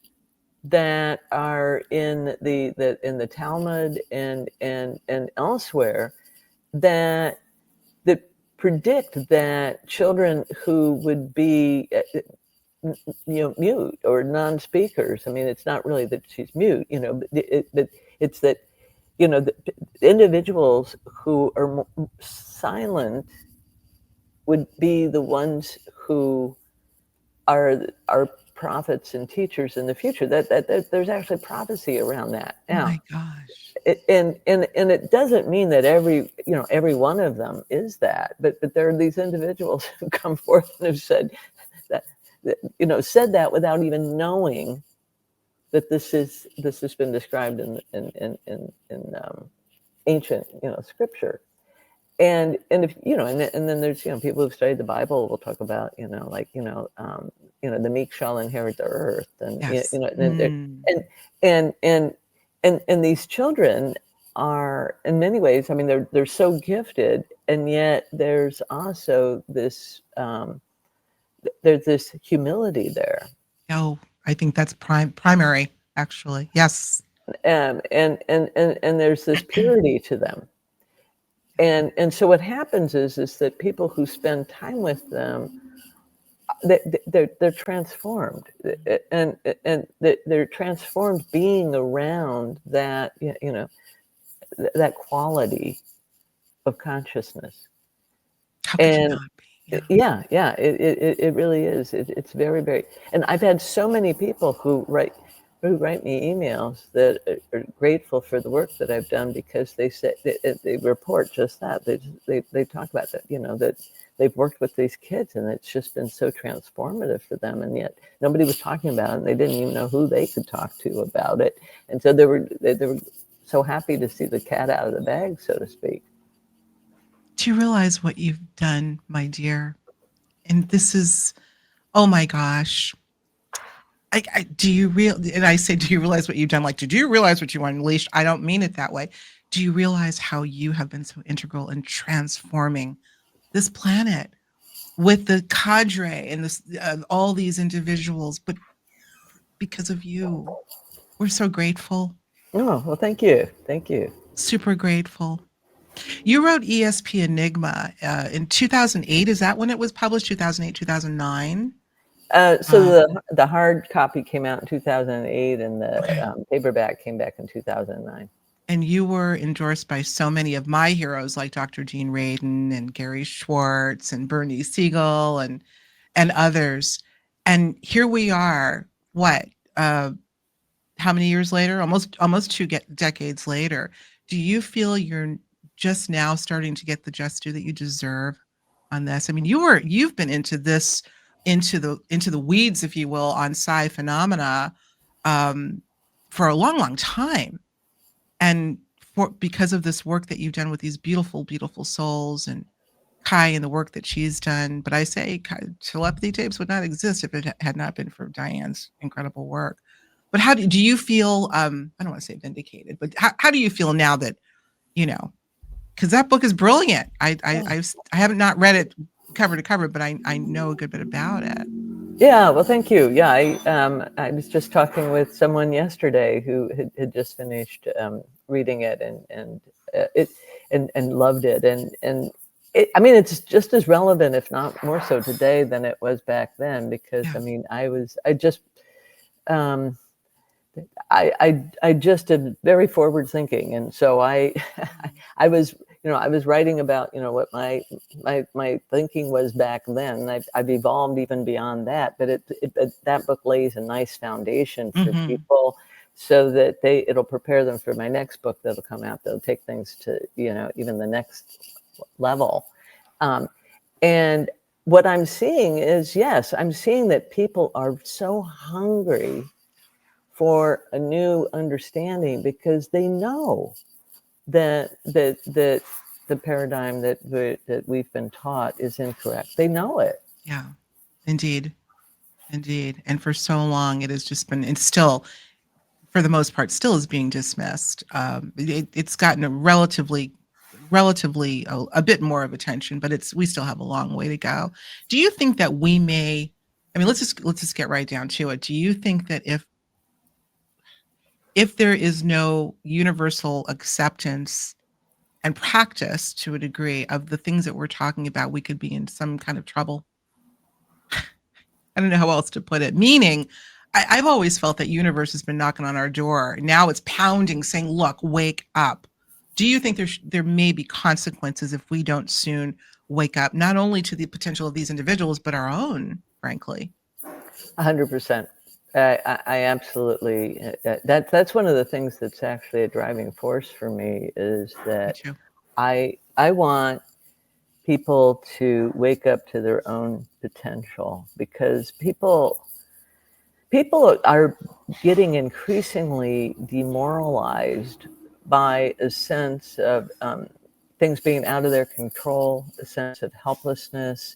that are in the Talmud and elsewhere that predict that children who would be mute or non-speakers, it's not really that she's mute, but it's that the individuals who are silent would be the ones who are prophets and teachers in the future. That there's actually prophecy around that now. Oh my gosh. And it doesn't mean that every one of them is that, but there are these individuals who come forth and have said that without even knowing that this has been described in ancient scripture. And if and then there's people who've studied the Bible will talk about the meek shall inherit the earth, and yes. And these children are in many ways, they're so gifted, and yet there's also this there's this humility there. Oh, I think that's primary, actually. Yes. And there's this purity to them. And so what happens is that people who spend time with them, they're transformed, and they're transformed being around that that quality of consciousness. How could you not be? Yeah, it really is. It's very, very. And I've had so many people who write me emails that are grateful for the work that I've done, because they say they report just that. They talk about that, that they've worked with these kids and it's just been so transformative for them, and yet nobody was talking about it, and they didn't even know who they could talk to about it, and so they were so happy to see the cat out of the bag, so to speak. Do you realize what you've done, my dear? And this is, oh my gosh. Do you and I say, do you realize what you've done? Like, do you realize what you unleashed? I don't mean it that way. Do you realize how you have been so integral in transforming this planet with the cadre and this, all these individuals, but because of you, we're so grateful. Oh, well, thank you. Thank you. Super grateful. You wrote ESP Enigma in 2008. Is that when it was published? 2008, 2009? So the hard copy came out in 2008, and the paperback came back in 2009. And you were endorsed by so many of my heroes, like Dr. Gene Radin and Gary Schwartz and Bernie Siegel and others. And here we are. What? How many years later? Almost two decades later. Do you feel you're just now starting to get the just due that you deserve on this? I mean, you've been into this, into the weeds, if you will, on psi phenomena for a long, long time. And because of this work that you've done with these beautiful, beautiful souls, and Kai and the work that she's done. But I say Telepathy Tapes would not exist if it had not been for Diane's incredible work. But how do you feel? I don't want to say vindicated, but how do you feel now that, because that book is brilliant. I haven't not read it cover to cover, but I know a good bit about it. Yeah, well, thank you. Yeah, I was just talking with someone yesterday who had just finished reading it and loved it, and I mean, it's just as relevant, if not more so, today than it was back then. Because I mean, I just am very forward thinking, and so I was writing about what my thinking was back then. I've evolved even beyond that, but that book lays a nice foundation for people, so that it'll prepare them for my next book that'll come out. They'll take things to even the next level. And what I'm seeing is, yes, I'm seeing that people are so hungry for a new understanding, because they know that the paradigm that we've been taught is incorrect. They know it. Yeah, indeed. And for so long, it has just been, and still, for the most part, still is being dismissed. It's gotten a relatively a bit more of attention, but we still have a long way to go. Do you think that we may? I mean, let's just get right down to it. Do you think that if there is no universal acceptance and practice to a degree of the things that we're talking about, we could be in some kind of trouble? I don't know how else to put it. Meaning, I've always felt that universe has been knocking on our door. Now it's pounding, saying, look, wake up. Do you think there may be consequences if we don't soon wake up, not only to the potential of these individuals, but our own, frankly? 100%. I absolutely, that's one of the things that's actually a driving force for me, is that I want people to wake up to their own potential, because people are getting increasingly demoralized by a sense of things being out of their control, a sense of helplessness,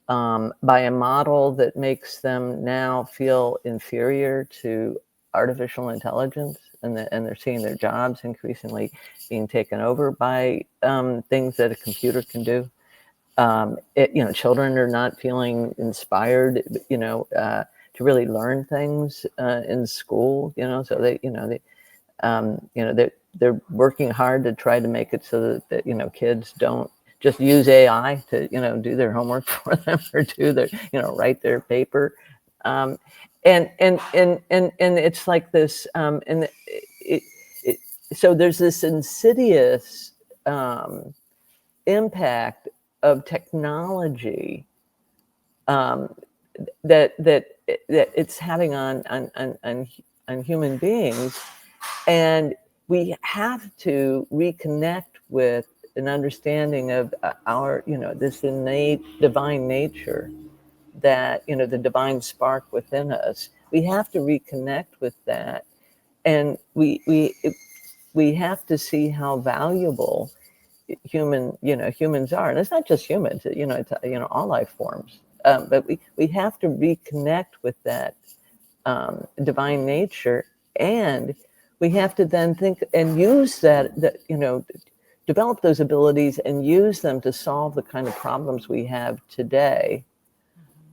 by a model that makes them now feel inferior to artificial intelligence, and they're seeing their jobs increasingly being taken over by things that a computer can do. Children are not feeling inspired, to really learn things in school. So they're working hard to try to make it so that kids don't just use AI to do their homework for them, or do their write their paper, and it's like this, so there's this insidious impact of technology that it's having on human beings, and we have to reconnect with an understanding of our this innate divine nature, that the divine spark within us. We have to reconnect with that, and we have to see how valuable humans are. And it's not just humans, it's all life forms. But we have to reconnect with that divine nature, and we have to then think and use that develop those abilities and use them to solve the kind of problems we have today,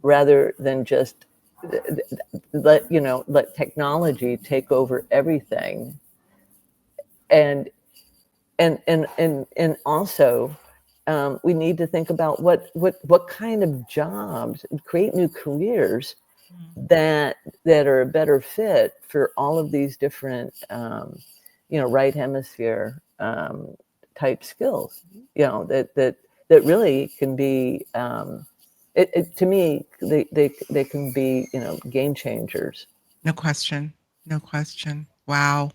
rather than just let technology take over everything. And also, we need to think about what kind of jobs, create new careers that are a better fit for all of these different right hemisphere type skills, that really can be to me, they can be game changers. No question. No question. Wow.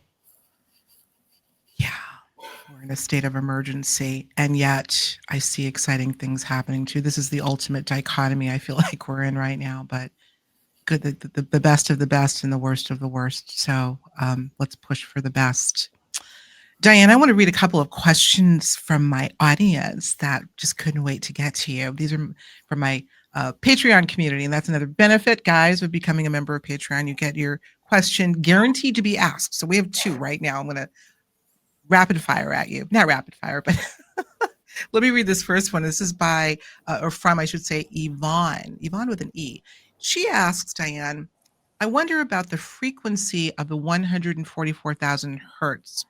Yeah. We're in a state of emergency, and yet I see exciting things happening too. This is the ultimate dichotomy I feel like we're in right now, but good, the best of the best and the worst of the worst. So let's push for the best. Diane, I want to read a couple of questions from my audience that just couldn't wait to get to you. These are from my Patreon community, and that's another benefit, guys, of becoming a member of Patreon. You get your question guaranteed to be asked. So we have 2 right now. I'm going to rapid fire at you. Not rapid fire, but let me read this first one. This is by, or from, I should say, Yvonne with an E. She asks, Diane, I wonder about the frequency of the 144,000 hertz,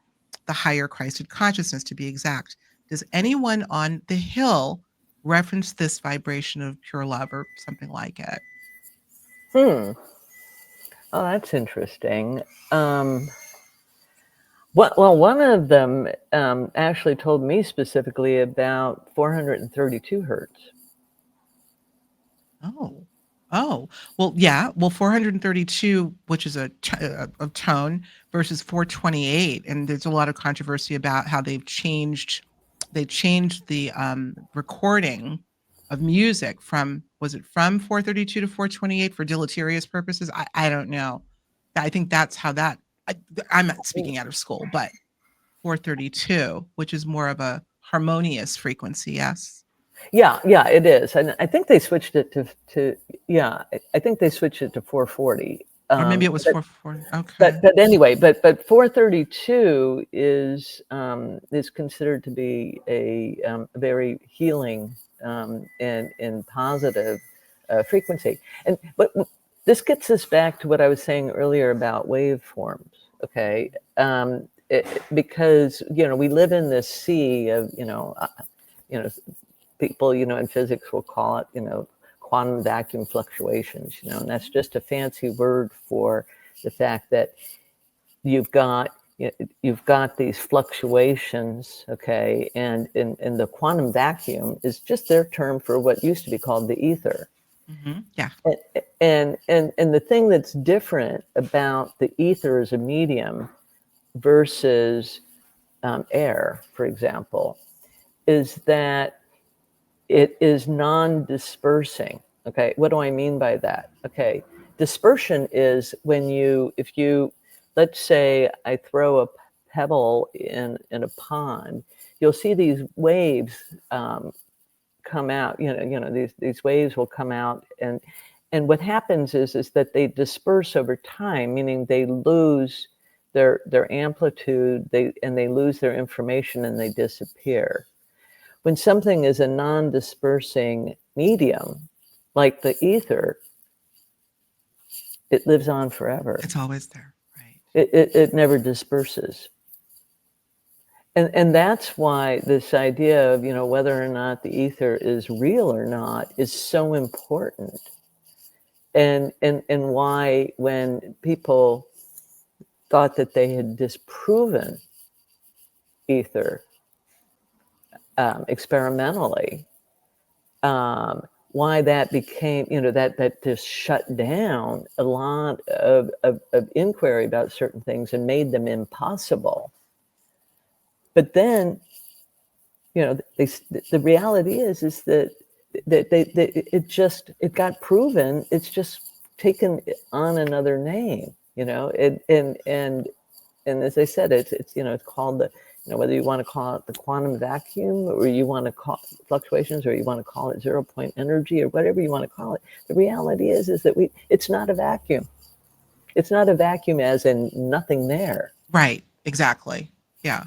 the higher Christed consciousness to be exact. Does anyone on the hill reference this vibration of pure love or something like it? Oh, that's interesting. Well, one of them actually told me specifically about 432 hertz. Oh, well, yeah. Well, 432, which is a tone, versus 428, and there's a lot of controversy about how they changed the recording of music from 432 to 428 for deleterious purposes? I don't know. I think that's how I'm not speaking out of school, but 432, which is more of a harmonious frequency, yes? Yeah, it is. And I think they switched it to I think they switched it to 440. Or maybe it was 440. Okay. But anyway, but 432 is considered to be a very healing and positive frequency. But this gets us back to what I was saying earlier about waveforms. Okay, because we live in this sea of people in physics will call it quantum vacuum fluctuations, and that's just a fancy word for the fact that you've got these fluctuations, okay, and the quantum vacuum is just their term for what used to be called the ether. Mm-hmm. Yeah. And the thing that's different about the ether as a medium versus air, for example, is that it is non-dispersing. Okay, what do I mean by that? Okay, dispersion is when if you, let's say I throw a pebble in a pond, you'll see these waves come out. These waves will come out, and what happens is that they disperse over time, meaning they lose their amplitude, they lose their information, and they disappear. When something is a non-dispersing medium, like the ether, it lives on forever. It's always there, right? It never disperses. And that's why this idea of, whether or not the ether is real or not is so important. And why when people thought that they had disproven ether, experimentally, why that became, that just shut down a lot of inquiry about certain things and made them impossible. But then, the reality is that it got proven. It's just taken on another name, and as I said, it's it's called the, whether you want to call it the quantum vacuum, or you want to call it fluctuations, or you want to call it 0 point energy, or whatever you want to call it. The reality is that it's not a vacuum. It's not a vacuum as in nothing there. Right. Exactly. Yeah.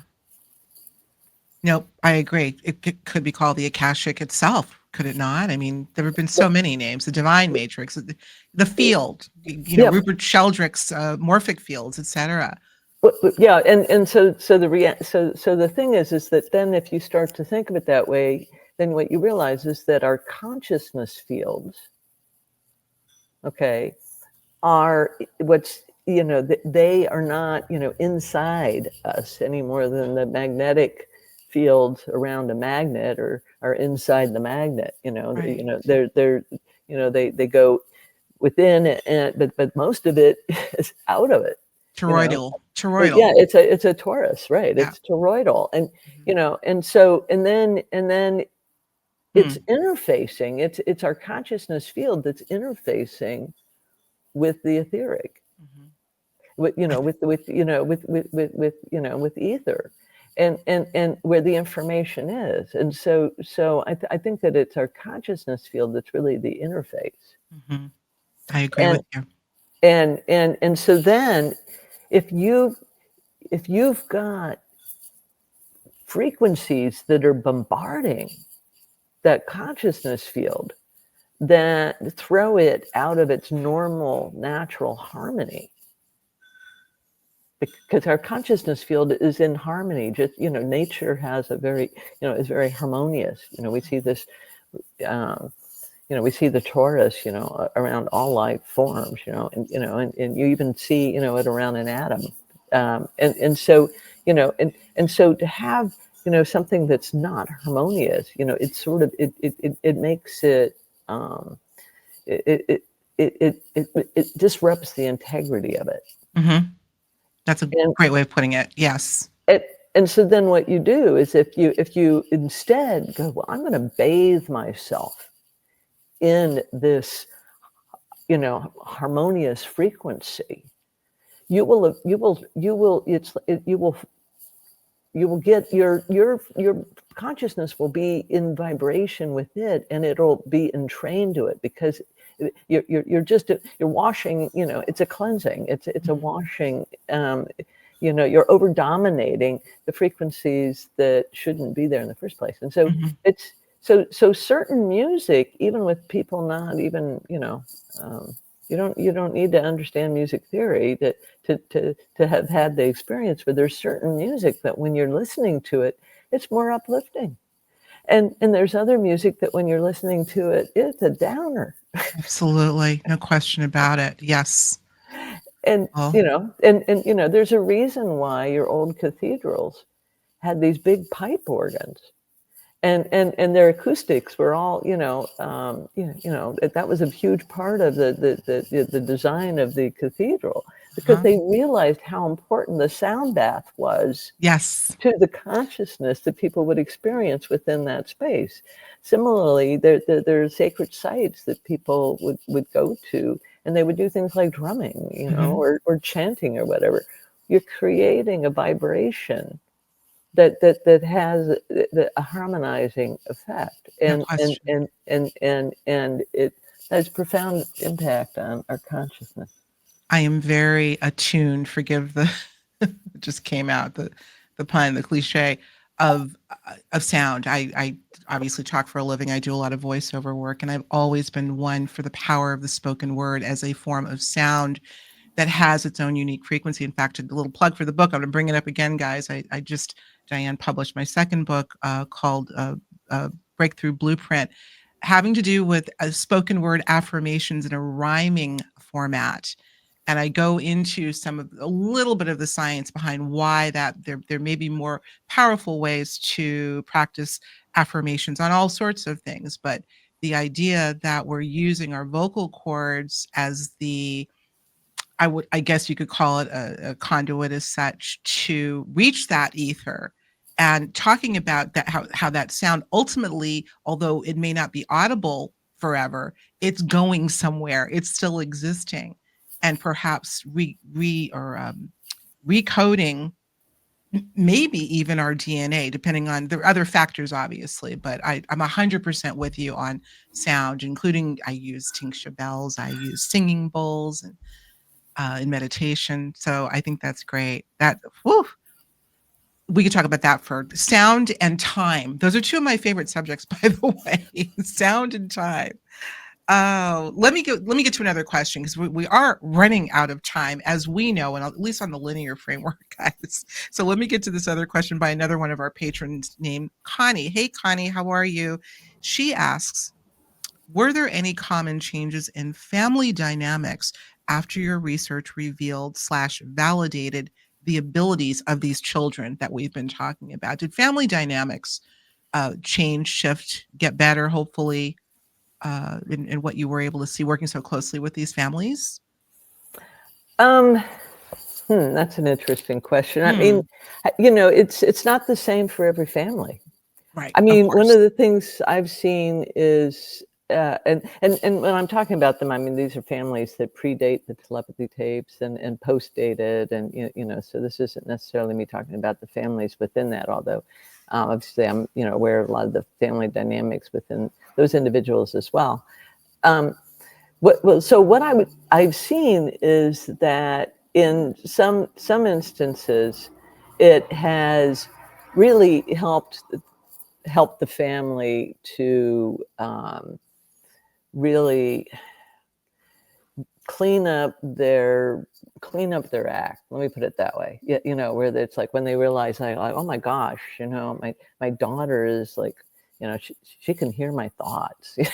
Nope. I agree. It could be called the Akashic itself, could it not? I mean, there have been so many names: the Divine Matrix, the field. Rupert Sheldrake's morphic fields, etc. Yeah, and so the thing is that then if you start to think of it that way, then what you realize is that our consciousness fields, okay, are what's, they are not, inside us any more than the magnetic fields around a magnet are inside the magnet. Right. They go within, but most of it is out of it. Toroidal. Yeah, it's a torus, right? Yeah. It's toroidal, and and then it's interfacing. It's our consciousness field that's interfacing with the etheric, with ether, and where the information is. And so I think that it's our consciousness field that's really the interface. Mm-hmm. I agree with you. And so then, if you've got frequencies that are bombarding that consciousness field, that throw it out of its normal, natural harmony, because our consciousness field is in harmony. Just, nature has a very, is very harmonious. We see this, we see the torus, around all life forms, and you even see, it around an atom. And so, and so to have, something that's not harmonious, it's sort of, it makes it, it disrupts the integrity of it. Mm-hmm. That's a great way of putting it. Yes. And so then what you do is if you instead go, well, I'm going to bathe myself in this, harmonious frequency, you will get your consciousness will be in vibration with it, and it'll be entrained to it, because you're washing, it's a cleansing, it's a washing, you're over dominating the frequencies that shouldn't be there in the first place. And so it's so certain music, even with people not even, you don't need to understand music theory to have had the experience where there's certain music that when you're listening to it, it's more uplifting. And there's other music that when you're listening to it, it's a downer. Absolutely. No question about it. Yes. And, there's a reason why your old cathedrals had these big pipe organs. And their acoustics were all, that was a huge part of the design of the cathedral, because they realized how important the sound bath was. Yes. To the consciousness that people would experience within that space. Similarly, there are sacred sites that people would go to, and they would do things like drumming, or chanting or whatever. You're creating a vibration that has a harmonizing effect, and it has profound impact on our consciousness. I am very attuned. Forgive the it just came out, the pun, the cliche of sound. I obviously talk for a living. I do a lot of voiceover work, and I've always been one for the power of the spoken word as a form of sound that has its own unique frequency. In fact, a little plug for the book. I'm going to bring it up again, guys. Diane published my second book called Breakthrough Blueprint, having to do with spoken word affirmations in a rhyming format. And I go into a little bit of the science behind why that there may be more powerful ways to practice affirmations on all sorts of things. But the idea that we're using our vocal cords as I guess you could call it a conduit as such, to reach that ether, and talking about that, how that sound ultimately, although it may not be audible forever, it's going somewhere. It's still existing. And perhaps recoding maybe even our DNA, depending on the other factors, obviously. But I'm 100% with you on sound, including I use tincture bells, I use singing bowls, and in meditation. So I think that's great. We could talk about that for sound and time. Those are two of my favorite subjects, by the way. Sound and time. Oh, let me get to another question, because we are running out of time, as we know, and at least on the linear framework, guys. So let me get to this other question by another one of our patrons named Connie. Hey, Connie, how are you? She asks, were there any common changes in family dynamics after your research revealed / validated the abilities of these children that we've been talking about? Did family dynamics change, shift, get better, hopefully, in what you were able to see working so closely with these families? That's an interesting question. I mean, it's not the same for every family. Right. I mean, one of the things I've seen is, and when I'm talking about them, I mean, these are families that predate the telepathy tapes and post-dated, and so this isn't necessarily me talking about the families within that, although obviously I'm aware of a lot of the family dynamics within those individuals as well. What I've seen is that in some instances, it has really helped the family to really clean up their act. Let me put it that way. Where it's like when they realize, like, oh my gosh, my daughter is like, she can hear my thoughts. Maybe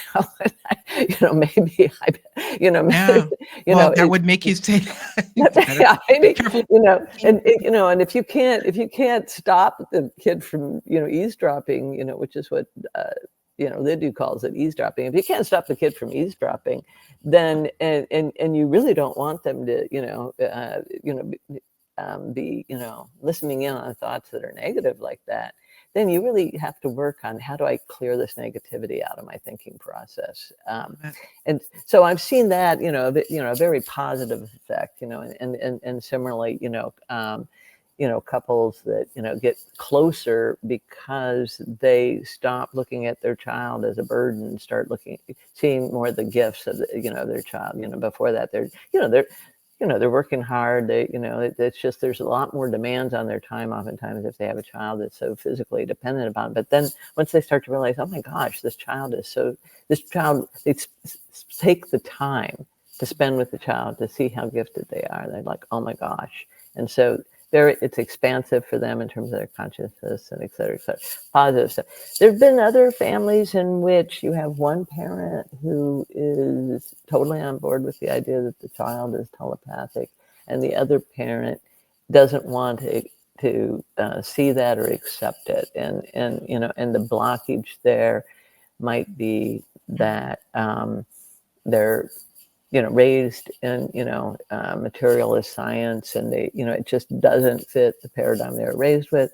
that would make you say, yeah, maybe, careful. and if you can't stop the kid from eavesdropping, which is what Lydia calls it, eavesdropping. If you can't stop the kid from eavesdropping, then and you really don't want them to be listening in on thoughts that are negative like that, then you really have to work on, how do I clear this negativity out of my thinking process? And so I've seen that, a very positive effect, and similarly, couples that, get closer because they stop looking at their child as a burden and start seeing more of the gifts of their child. Before that, they're working hard. It's just, there's a lot more demands on their time oftentimes if they have a child that's so physically dependent upon. But then once they start to realize, oh my gosh, they take the time to spend with the child to see how gifted they are. They're like, oh my gosh. And so it's expansive for them in terms of their consciousness and et cetera, positive stuff. There have been other families in which you have one parent who is totally on board with the idea that the child is telepathic, and the other parent doesn't want to see that or accept it. And the blockage there might be that they're raised in, materialist science, and they, it just doesn't fit the paradigm they were raised with.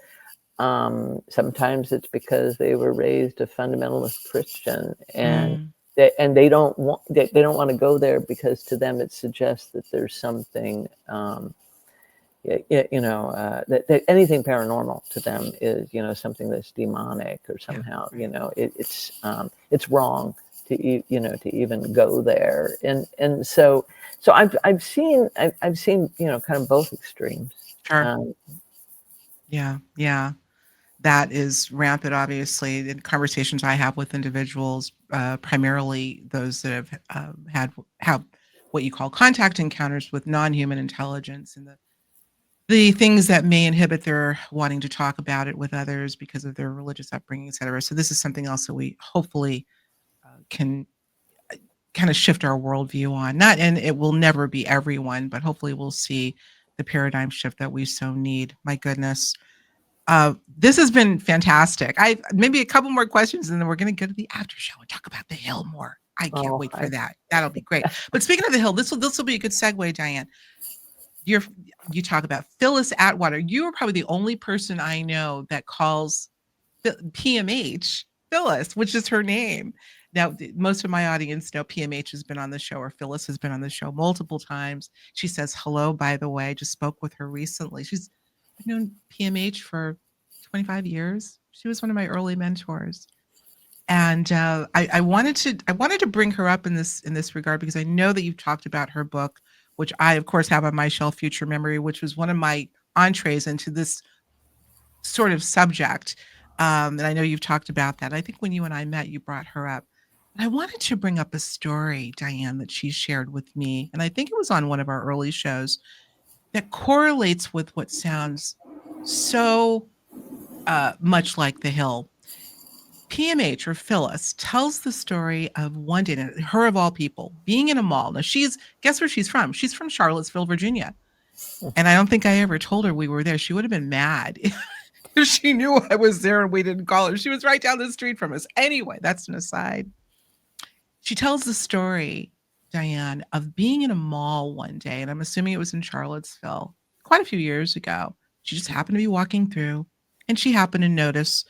Sometimes it's because they were raised a fundamentalist Christian, and they don't want to go there, because to them it suggests that there's something, that anything paranormal to them is, something that's demonic or somehow, it's wrong to even go there, and so I've seen kind of both extremes. Sure. Yeah, that is rampant, obviously, in conversations I have with individuals, primarily those that have had what you call contact encounters with non-human intelligence, and the things that may inhibit their wanting to talk about it with others because of their religious upbringing, et cetera. So this is something else that we hopefully can kind of shift our worldview on. And it will never be everyone, but hopefully we'll see the paradigm shift that we so need. My goodness. This has been fantastic. Maybe a couple more questions, and then we're going to go to the after show and talk about the Hill more. I can't wait for that. That'll be great. But speaking of the Hill, this will be a good segue, Diane. You talk about Phyllis Atwater. You are probably the only person I know that calls PMH Phyllis, which is her name. Now, most of my audience know PMH has been on the show, or Phyllis has been on the show multiple times. She says hello, by the way. I just spoke with her recently. She's known PMH for 25 years. She was one of my early mentors. And I wanted to bring her up in this regard because I know that you've talked about her book, which I of course have on my shelf, Future Memory, which was one of my entrees into this sort of subject. And I know you've talked about that. I think when you and I met, you brought her up. But I wanted to bring up a story, Diane, that she shared with me, and I think it was on one of our early shows, that correlates with what sounds so much like the Hill. PMH, or Phyllis, tells the story of one day, her of all people, being in a mall. Now guess where she's from? She's from Charlottesville, Virginia. And I don't think I ever told her we were there. She would have been mad if she knew I was there and we didn't call her. She was right down the street from us. Anyway, that's an aside. She tells the story, Diane, of being in a mall one day, and I'm assuming it was in Charlottesville, quite a few years ago. She just happened to be walking through, and she happened to notice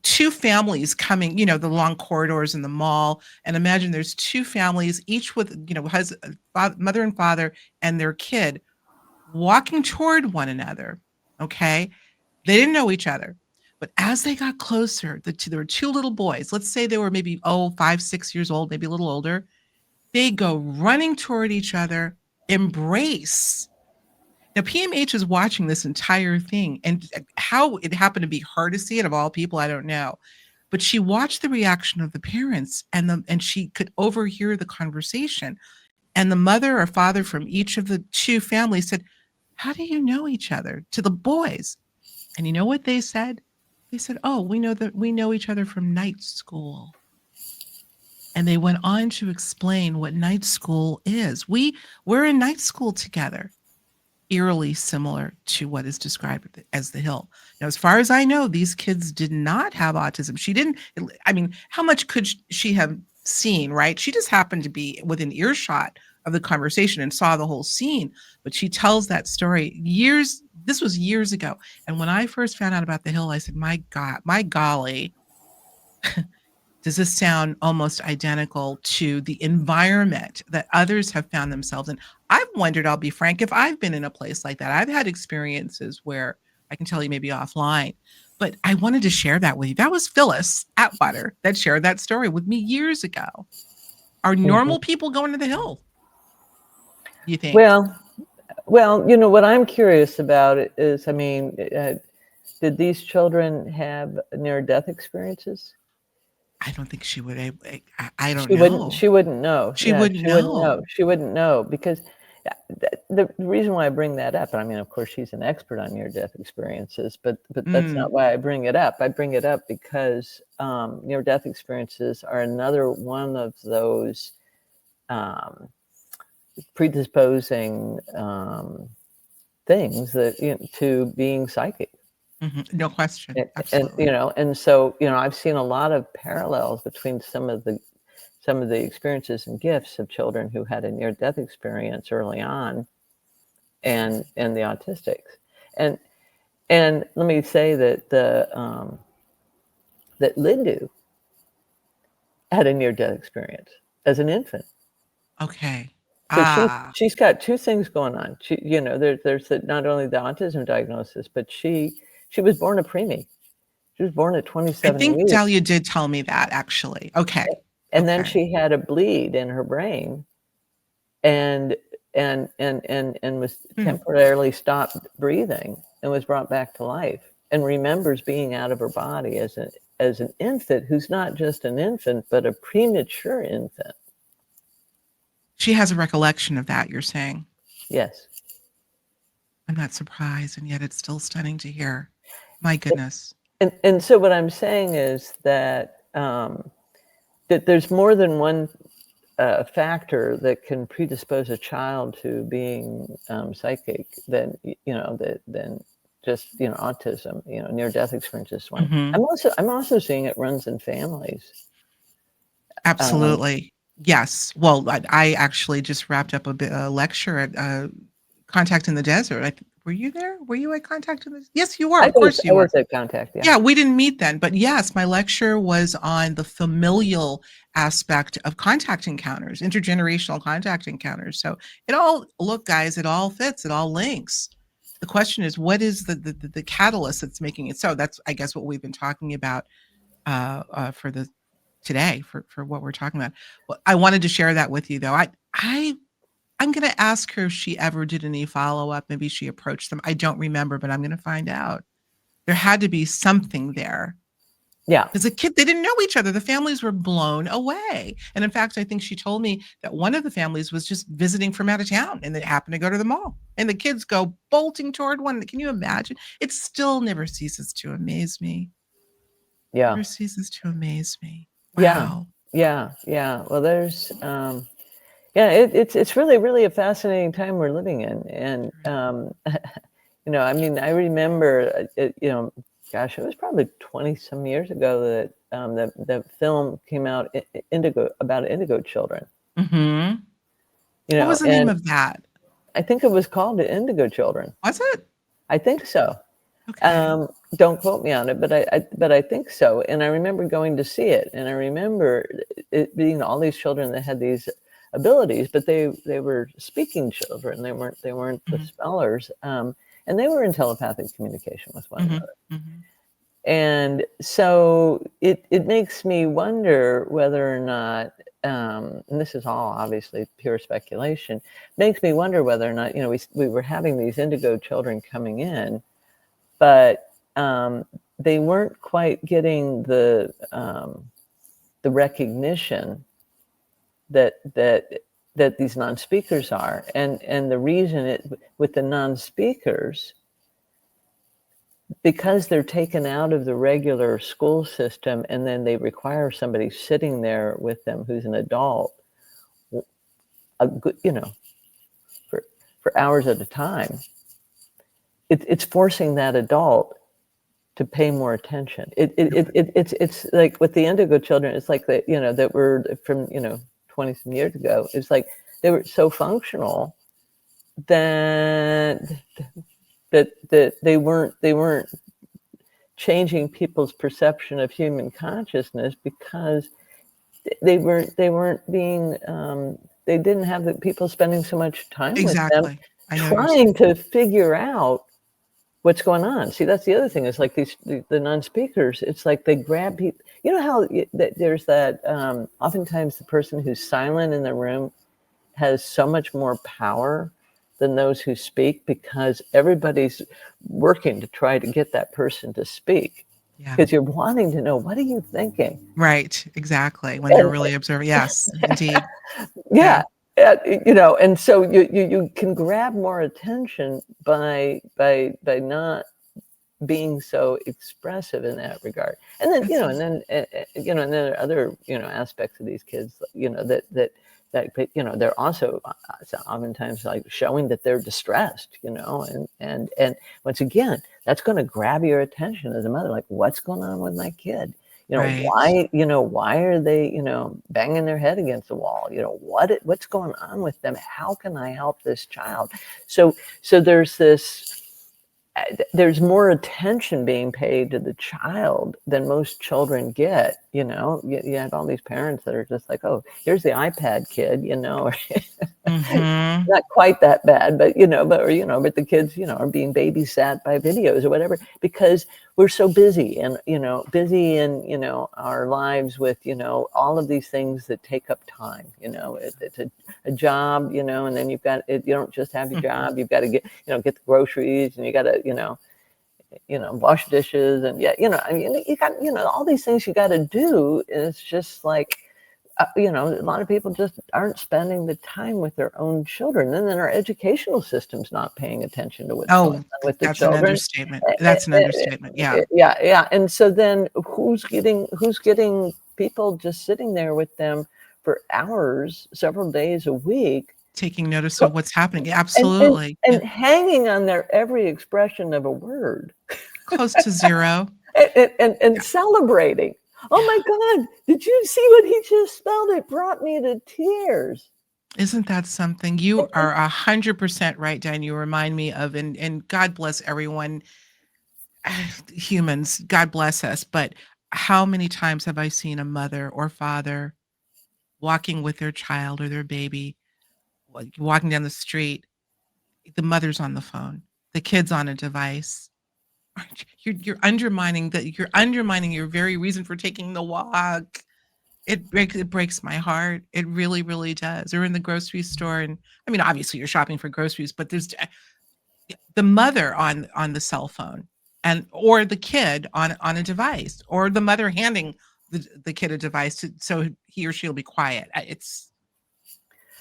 two families coming, the long corridors in the mall. And imagine there's two families, each with, has a mother and father and their kid walking toward one another. Okay. They didn't know each other. But as they got closer, there were two little boys. Let's say they were maybe, 5, 6 years old, maybe a little older. They go running toward each other, embrace. Now, PMH is watching this entire thing, and how it happened to be her to see it, of all people, I don't know. But she watched the reaction of the parents, and she could overhear the conversation. And the mother or father from each of the two families said, "How do you know each other?" to the boys. And you know what they said? They said, "Oh, we know each other from night school." And they went on to explain what night school is. We're in night school together. Eerily similar to what is described as the Hill. Now, as far as I know, these kids did not have autism. How much could she have seen, right? She just happened to be within earshot of the conversation and saw the whole scene. But she tells that story this was years ago. And when I first found out about the Hill, I said, my God, my golly, does this sound almost identical to the environment that others have found themselves in? I've wondered, I'll be frank, if I've been in a place like that. I've had experiences where I can tell you maybe offline, but I wanted to share that with you. That was Phyllis Atwater that shared that story with me years ago. Are normal people going to the Hill, you think? Well, what I'm curious about is, did these children have near-death experices? I don't think she would. I don't know. She wouldn't know. She wouldn't know. She wouldn't know because the reason why I bring that up, and of course, she's an expert on near-death experiences, but that's not why I bring it up. I bring it up because near-death experiences are another one of those predisposing things that to being psychic. Mm-hmm. No question. Absolutely. And so I've seen a lot of parallels between some of the experiences and gifts of children who had a near-death experience early on, and the autistics. And let me say that that Lindu had a near-death experience as an infant. Okay. So she's got two things going on. There's not only the autism diagnosis, but she was born a preemie. She was born at 27 weeks. I think Delia did tell me that, actually. Okay. And then she had a bleed in her brain, and was temporarily stopped breathing and was brought back to life, and remembers being out of her body as an infant who's not just an infant, but a premature infant. She has a recollection of that, you're saying? Yes. I'm not surprised, and yet it's still stunning to hear. My goodness. And so what I'm saying is that that there's more than one factor that can predispose a child to being psychic than just autism. Near-death experience is one. Mm-hmm. I'm also seeing it runs in families. Absolutely. Yes. Well, I actually just wrapped up a lecture at Contact in the Desert were you there? Were you at Contact? Yes, you were. I Of course I you were. was at Contact. Yeah. Yeah, we didn't meet then, but yes, my lecture was on the familial aspect of contact encounters, intergenerational contact encounters. So look, guys, it all fits, it all links. The question is, what is the catalyst that's making it so? That's, I guess, what we've been talking about for today for what we're talking about. Well, I wanted to share that with you, though. I'm going to ask her if she ever did any follow up. Maybe she approached them. I don't remember, but I'm going to find out. There had to be something there. Yeah. Because they didn't know each other. The families were blown away. And in fact, I think she told me that one of the families was just visiting from out of town and they happened to go to the mall. And the kids go bolting toward one. Can you imagine? It still never ceases to amaze me. Yeah. Never ceases to amaze me. Wow. Yeah. Well, there's it's really, really a fascinating time we're living in. And I mean, I remember gosh, it was probably 20 some years ago that the film came out, about indigo children. Mm-hmm. What was the name of that? I think it was called The Indigo Children. Was it? I think so. Okay. Don't quote me on it, but I think so. And I remember going to see it, and I remember it being all these children that had these abilities, but they were speaking children. They weren't the spellers, and they were in telepathic communication with one another. Mm-hmm. And so it makes me wonder whether or not, and this is all obviously pure speculation, makes me wonder whether or not, we were having these indigo children coming in, but they weren't quite getting the recognition that these non-speakers are. And the reason with the non-speakers, because they're taken out of the regular school system and then they require somebody sitting there with them who's an adult, for hours at a time, it's forcing that adult to pay more attention. It's like with the indigo children, it's like that were from 20 some years ago. It's like they were so functional that they weren't changing people's perception of human consciousness because they weren't being they didn't have the people spending so much time with them trying to figure out what's going on. See, that's the other thing is like the non-speakers, it's like they grab people. You know how there's that oftentimes the person who's silent in the room has so much more power than those who speak because everybody's working to try to get that person to speak. Because you're wanting to know, what are you thinking? Right, exactly. When they're really observing. Yes, indeed. Yeah. And so you can grab more attention by not being so expressive in that regard. And then, and then there are other, aspects of these kids, that they're also oftentimes like showing that they're distressed, and once again, that's going to grab your attention as a mother, like what's going on with my kid? Why are they, banging their head against the wall? What's going on with them? How can I help this child? So there's more attention being paid to the child than most children get. You have all these parents that are just like, oh, here's the iPad kid, not quite that bad, but but the kids, are being babysat by videos or whatever, because we're so busy and, busy in, our lives with, all of these things that take up time. It's a job, and then you've got it. You don't just have your job. You've got to get the groceries, and you got to, wash dishes, and you got, all these things you got to do. And it's just like, a lot of people just aren't spending the time with their own children. And then our educational system's not paying attention to what's going on with the children. An understatement. That's an understatement. Yeah. Yeah. And so then who's getting people just sitting there with them for hours, several days a week, taking notice of what's happening? Absolutely. And hanging on their every expression of a word. Close to zero. and celebrating. Oh my God, did you see what he just spelled? It brought me to tears. Isn't that something? You are 100% right, Dan. You remind me of, and God bless everyone, humans, God bless us. But how many times have I seen a mother or father walking with their child or their baby, walking down the street? The mother's on the phone, the kid's on a device. You're undermining your very reason for taking the walk. It breaks my heart. It really, really does. Or in the grocery store, and I mean, obviously you're shopping for groceries, but there's the mother on the cell phone, and or the kid on a device, or the mother handing the kid a device so he or she'll be quiet. It's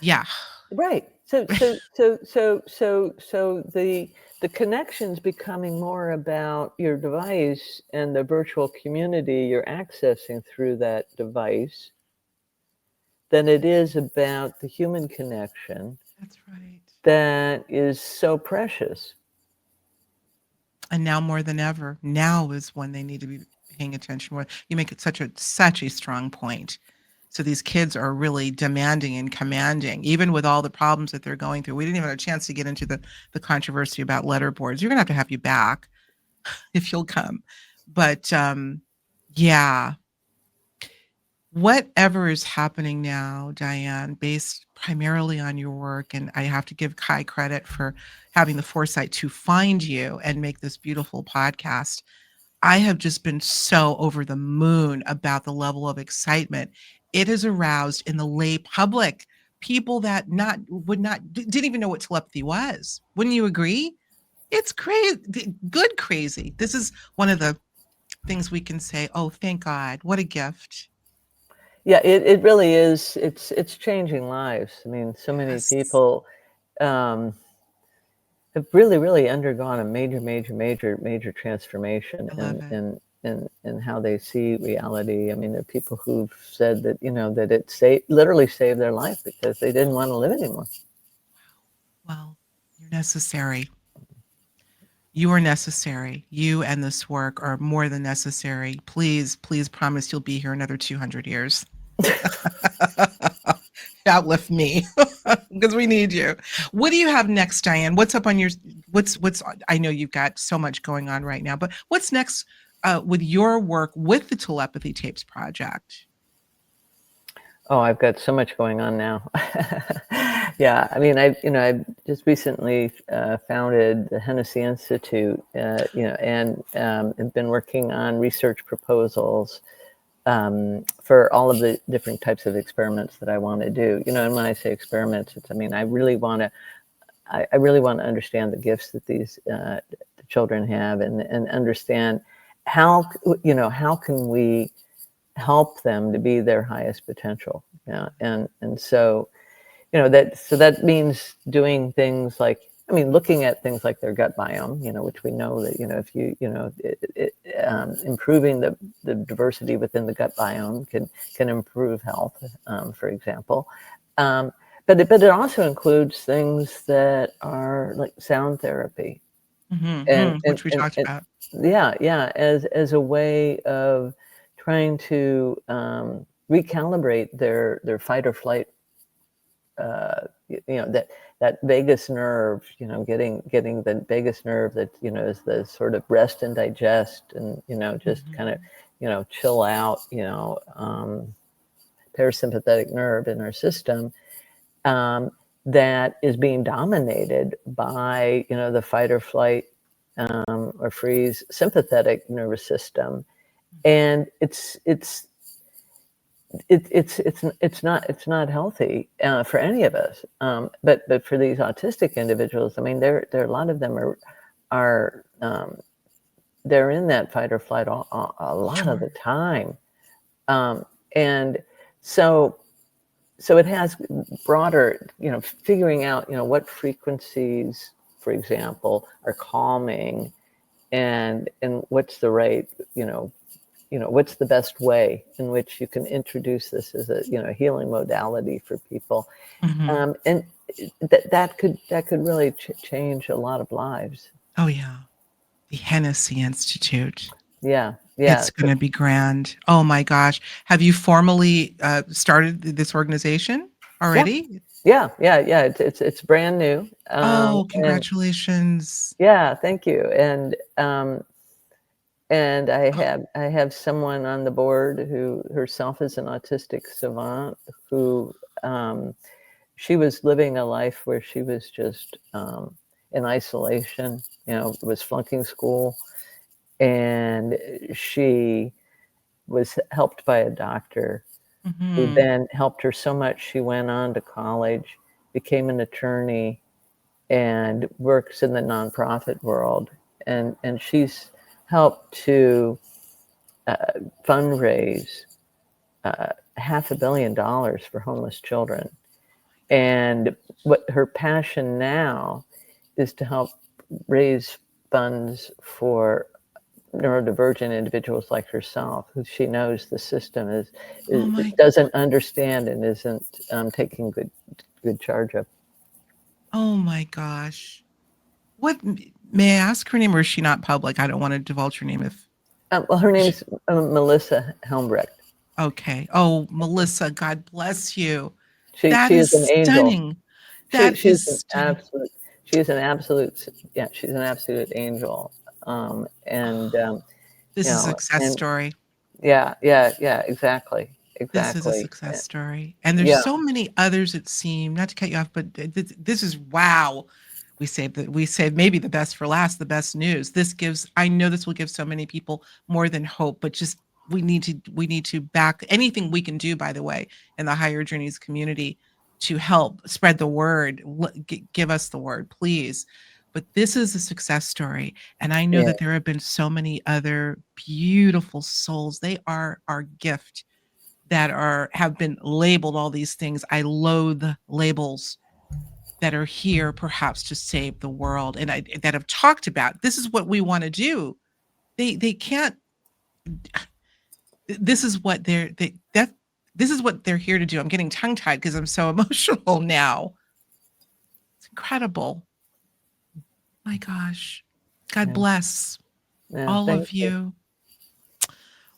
yeah. Right. So the connection's becoming more about your device and the virtual community you're accessing through that device than it is about the human connection. That's right. That is so precious. And now more than ever, now is when they need to be paying attention more. You make it such a strong point. So these kids are really demanding and commanding, even with all the problems that they're going through. We didn't even have a chance to get into the controversy about letterboards. You're gonna have you back if you'll come. But yeah, whatever is happening now, Diane, based primarily on your work, and I have to give Kai credit for having the foresight to find you and make this beautiful podcast. I have just been so over the moon about the level of excitement it has aroused in the lay public. People that didn't even know what telepathy was. Wouldn't you agree? It's crazy, good crazy. This is one of the things we can say, oh, thank God, what a gift. Yeah, it really is. It's changing lives. I mean, so many Yes. people have really undergone a major transformation in how they see reality. I mean, there are people who've said that, that it literally saved their life because they didn't want to live anymore. Well, you're necessary. You are necessary. You and this work are more than necessary. Please promise you'll be here another 200 years. Outlive me because we need you. What do you have next, Diane? What's up on your what's I know you've got so much going on right now, but what's next with your work with the Telepathy Tapes project? Oh, I've got so much going on now. Yeah, I mean, I just recently founded the Hennacy Institute, and have been working on research proposals for all of the different types of experiments that I want to do. And when I say experiments, I really want to understand the gifts that these the children have, and understand how can we help them to be their highest potential. And so that means doing things like, looking at things like their gut biome, which we know that, if you, improving the diversity within the gut biome can improve health, for example. But it also includes things that are like sound therapy, Which we talked about. Yeah, as a way of trying to recalibrate their fight or flight. That vagus nerve, getting the vagus nerve that is the sort of rest and digest, and just kind of chill out, parasympathetic nerve in our system, that is being dominated by the fight or flight or freeze sympathetic nervous system, and it's not healthy for any of us. But for these autistic individuals, there a lot of them are they're in that fight or flight a lot of the time, and so it has broader, figuring out what frequencies, for example, are calming, and what's the right, what's the best way in which you can introduce this as a healing modality for people, and that could really change a lot of lives. Oh yeah, the Hennacy Institute. Yeah. It's going to be grand. Oh my gosh, have you formally started this organization already? Yeah, yeah. It's brand new. Oh, And congratulations. yeah, thank you. And I have someone on the board who herself is an autistic savant who she was living a life where she was just in isolation, was flunking school, and she was helped by a doctor who Mhm. then helped her so much she went on to college, became an attorney, and works in the nonprofit world. And she's helped to fundraise $500 million for homeless children. And what her passion now is to help raise funds for neurodivergent individuals like herself, who she knows the system Oh my doesn't understand and isn't taking good charge of. oh my gosh. What may I ask her name, or is she not public? I don't want to divulge her name if Well, her sh name's Melissa Helmbrecht. okay. Oh, Melissa, God bless you. She That is an is angel. stunning. That She's is an stunning. absolute. She is an absolute. Yeah, she's an absolute angel. And This is a success and story. yeah, exactly, This is a exactly. success story, and there's Yeah, so many others it seem, not to cut you off, but this is wow. We saved maybe the best for last, the best news. This gives I know this will give so many people more than hope, but just we need to back anything we can do, by the way, in the Higher Journeys community to help spread the word. Give us the word, please. But this is a success story, and I know yeah, that there have been so many other beautiful souls. They are our gift that are have been labeled all these things. I loathe labels that are here perhaps to save the world and that have talked about this is what we want to do. They can't this is what this is what they're here to do. I'm getting tongue tied because I'm so emotional now. It's incredible. My gosh. God yeah, bless yeah. all Thank of you. you.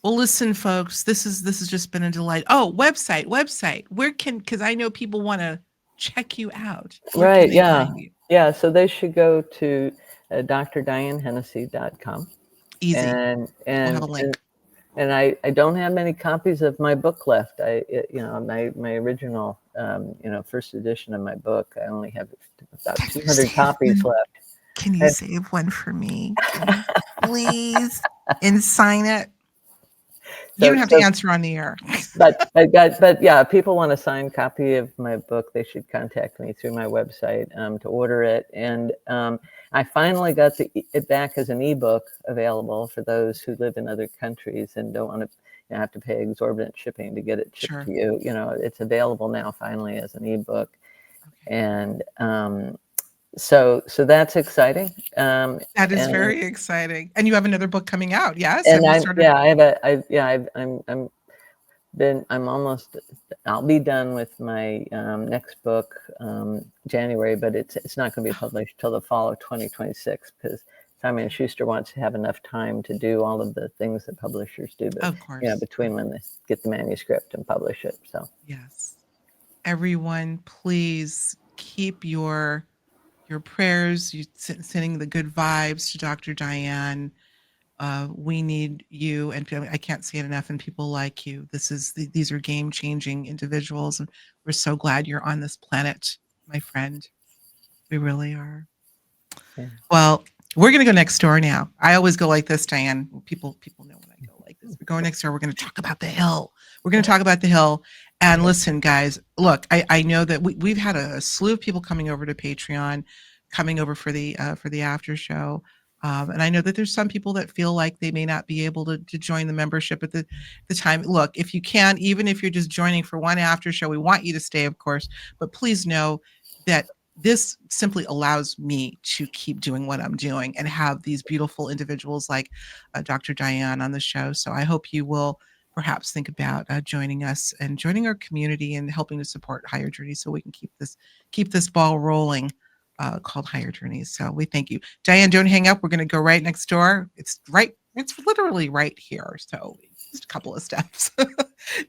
Well, listen, folks, this has just been a delight. Oh, website. Where can because I know people want to check you out. Where can Right. they Yeah. find you? Yeah. So they should go to drdianehennessy.com. Easy. and We'll have a and and link. and I don't have many copies of my book left. My original first edition of my book. I only have about Can you 200 save copies one? left. Can you And save one for me? Can you please and sign it? You so don't have to so answer on the air. but yeah, if people want a signed copy of my book, they should contact me through my website to order it. And I finally got it back as an ebook available for those who live in other countries and don't want to have to pay exorbitant shipping to get it shipped Sure. to you. It's available now finally as an ebook. Okay. And so that's exciting. That is And very exciting. And you have another book coming out, yes? Have and you I'm started? yeah I have a I yeah I'm almost I'll be done with my next book January, but it's not going to be published till the fall of 2026 because Simon and Okay. Schuster wants to have enough time to do all of the things that publishers do, but Of course. between when they get the manuscript and publish it. So Yes. Everyone, please keep your prayers, sending the good vibes to Dr. Diane. We need you, and I can't say it enough. And people like you. These are game changing individuals, and we're so glad you're on this planet, my friend. We really are. yeah. Well, we're gonna go next door now. I always go like this, Diane. People know when I go like this. We're going next door. We're gonna talk about the hill. We're gonna talk about the hill. And listen, guys, look, I know that we've had a slew of people coming over to Patreon, coming over for the after show. And I know that there's some people that feel like they may not be able to join the membership at the time. Look, if you can, even if you're just joining for one after show, we want you to stay, of course. But please know that this simply allows me to keep doing what I'm doing and have these beautiful individuals like Dr. Diane on the show. So I hope you will perhaps think about joining us and joining our community and helping to support Higher Journeys so we can keep this ball rolling called Higher Journeys. So we thank you. Diane, don't hang up. We're going to go right next door. It's literally right here. So just a couple of steps.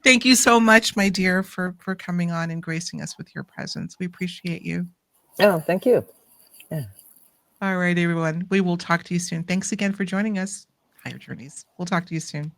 Thank you so much, my dear, for coming on and gracing us with your presence. We appreciate you. Oh, thank you. Yeah. All right, everyone. We will talk to you soon. Thanks again for joining us. Higher Journeys. We'll talk to you soon.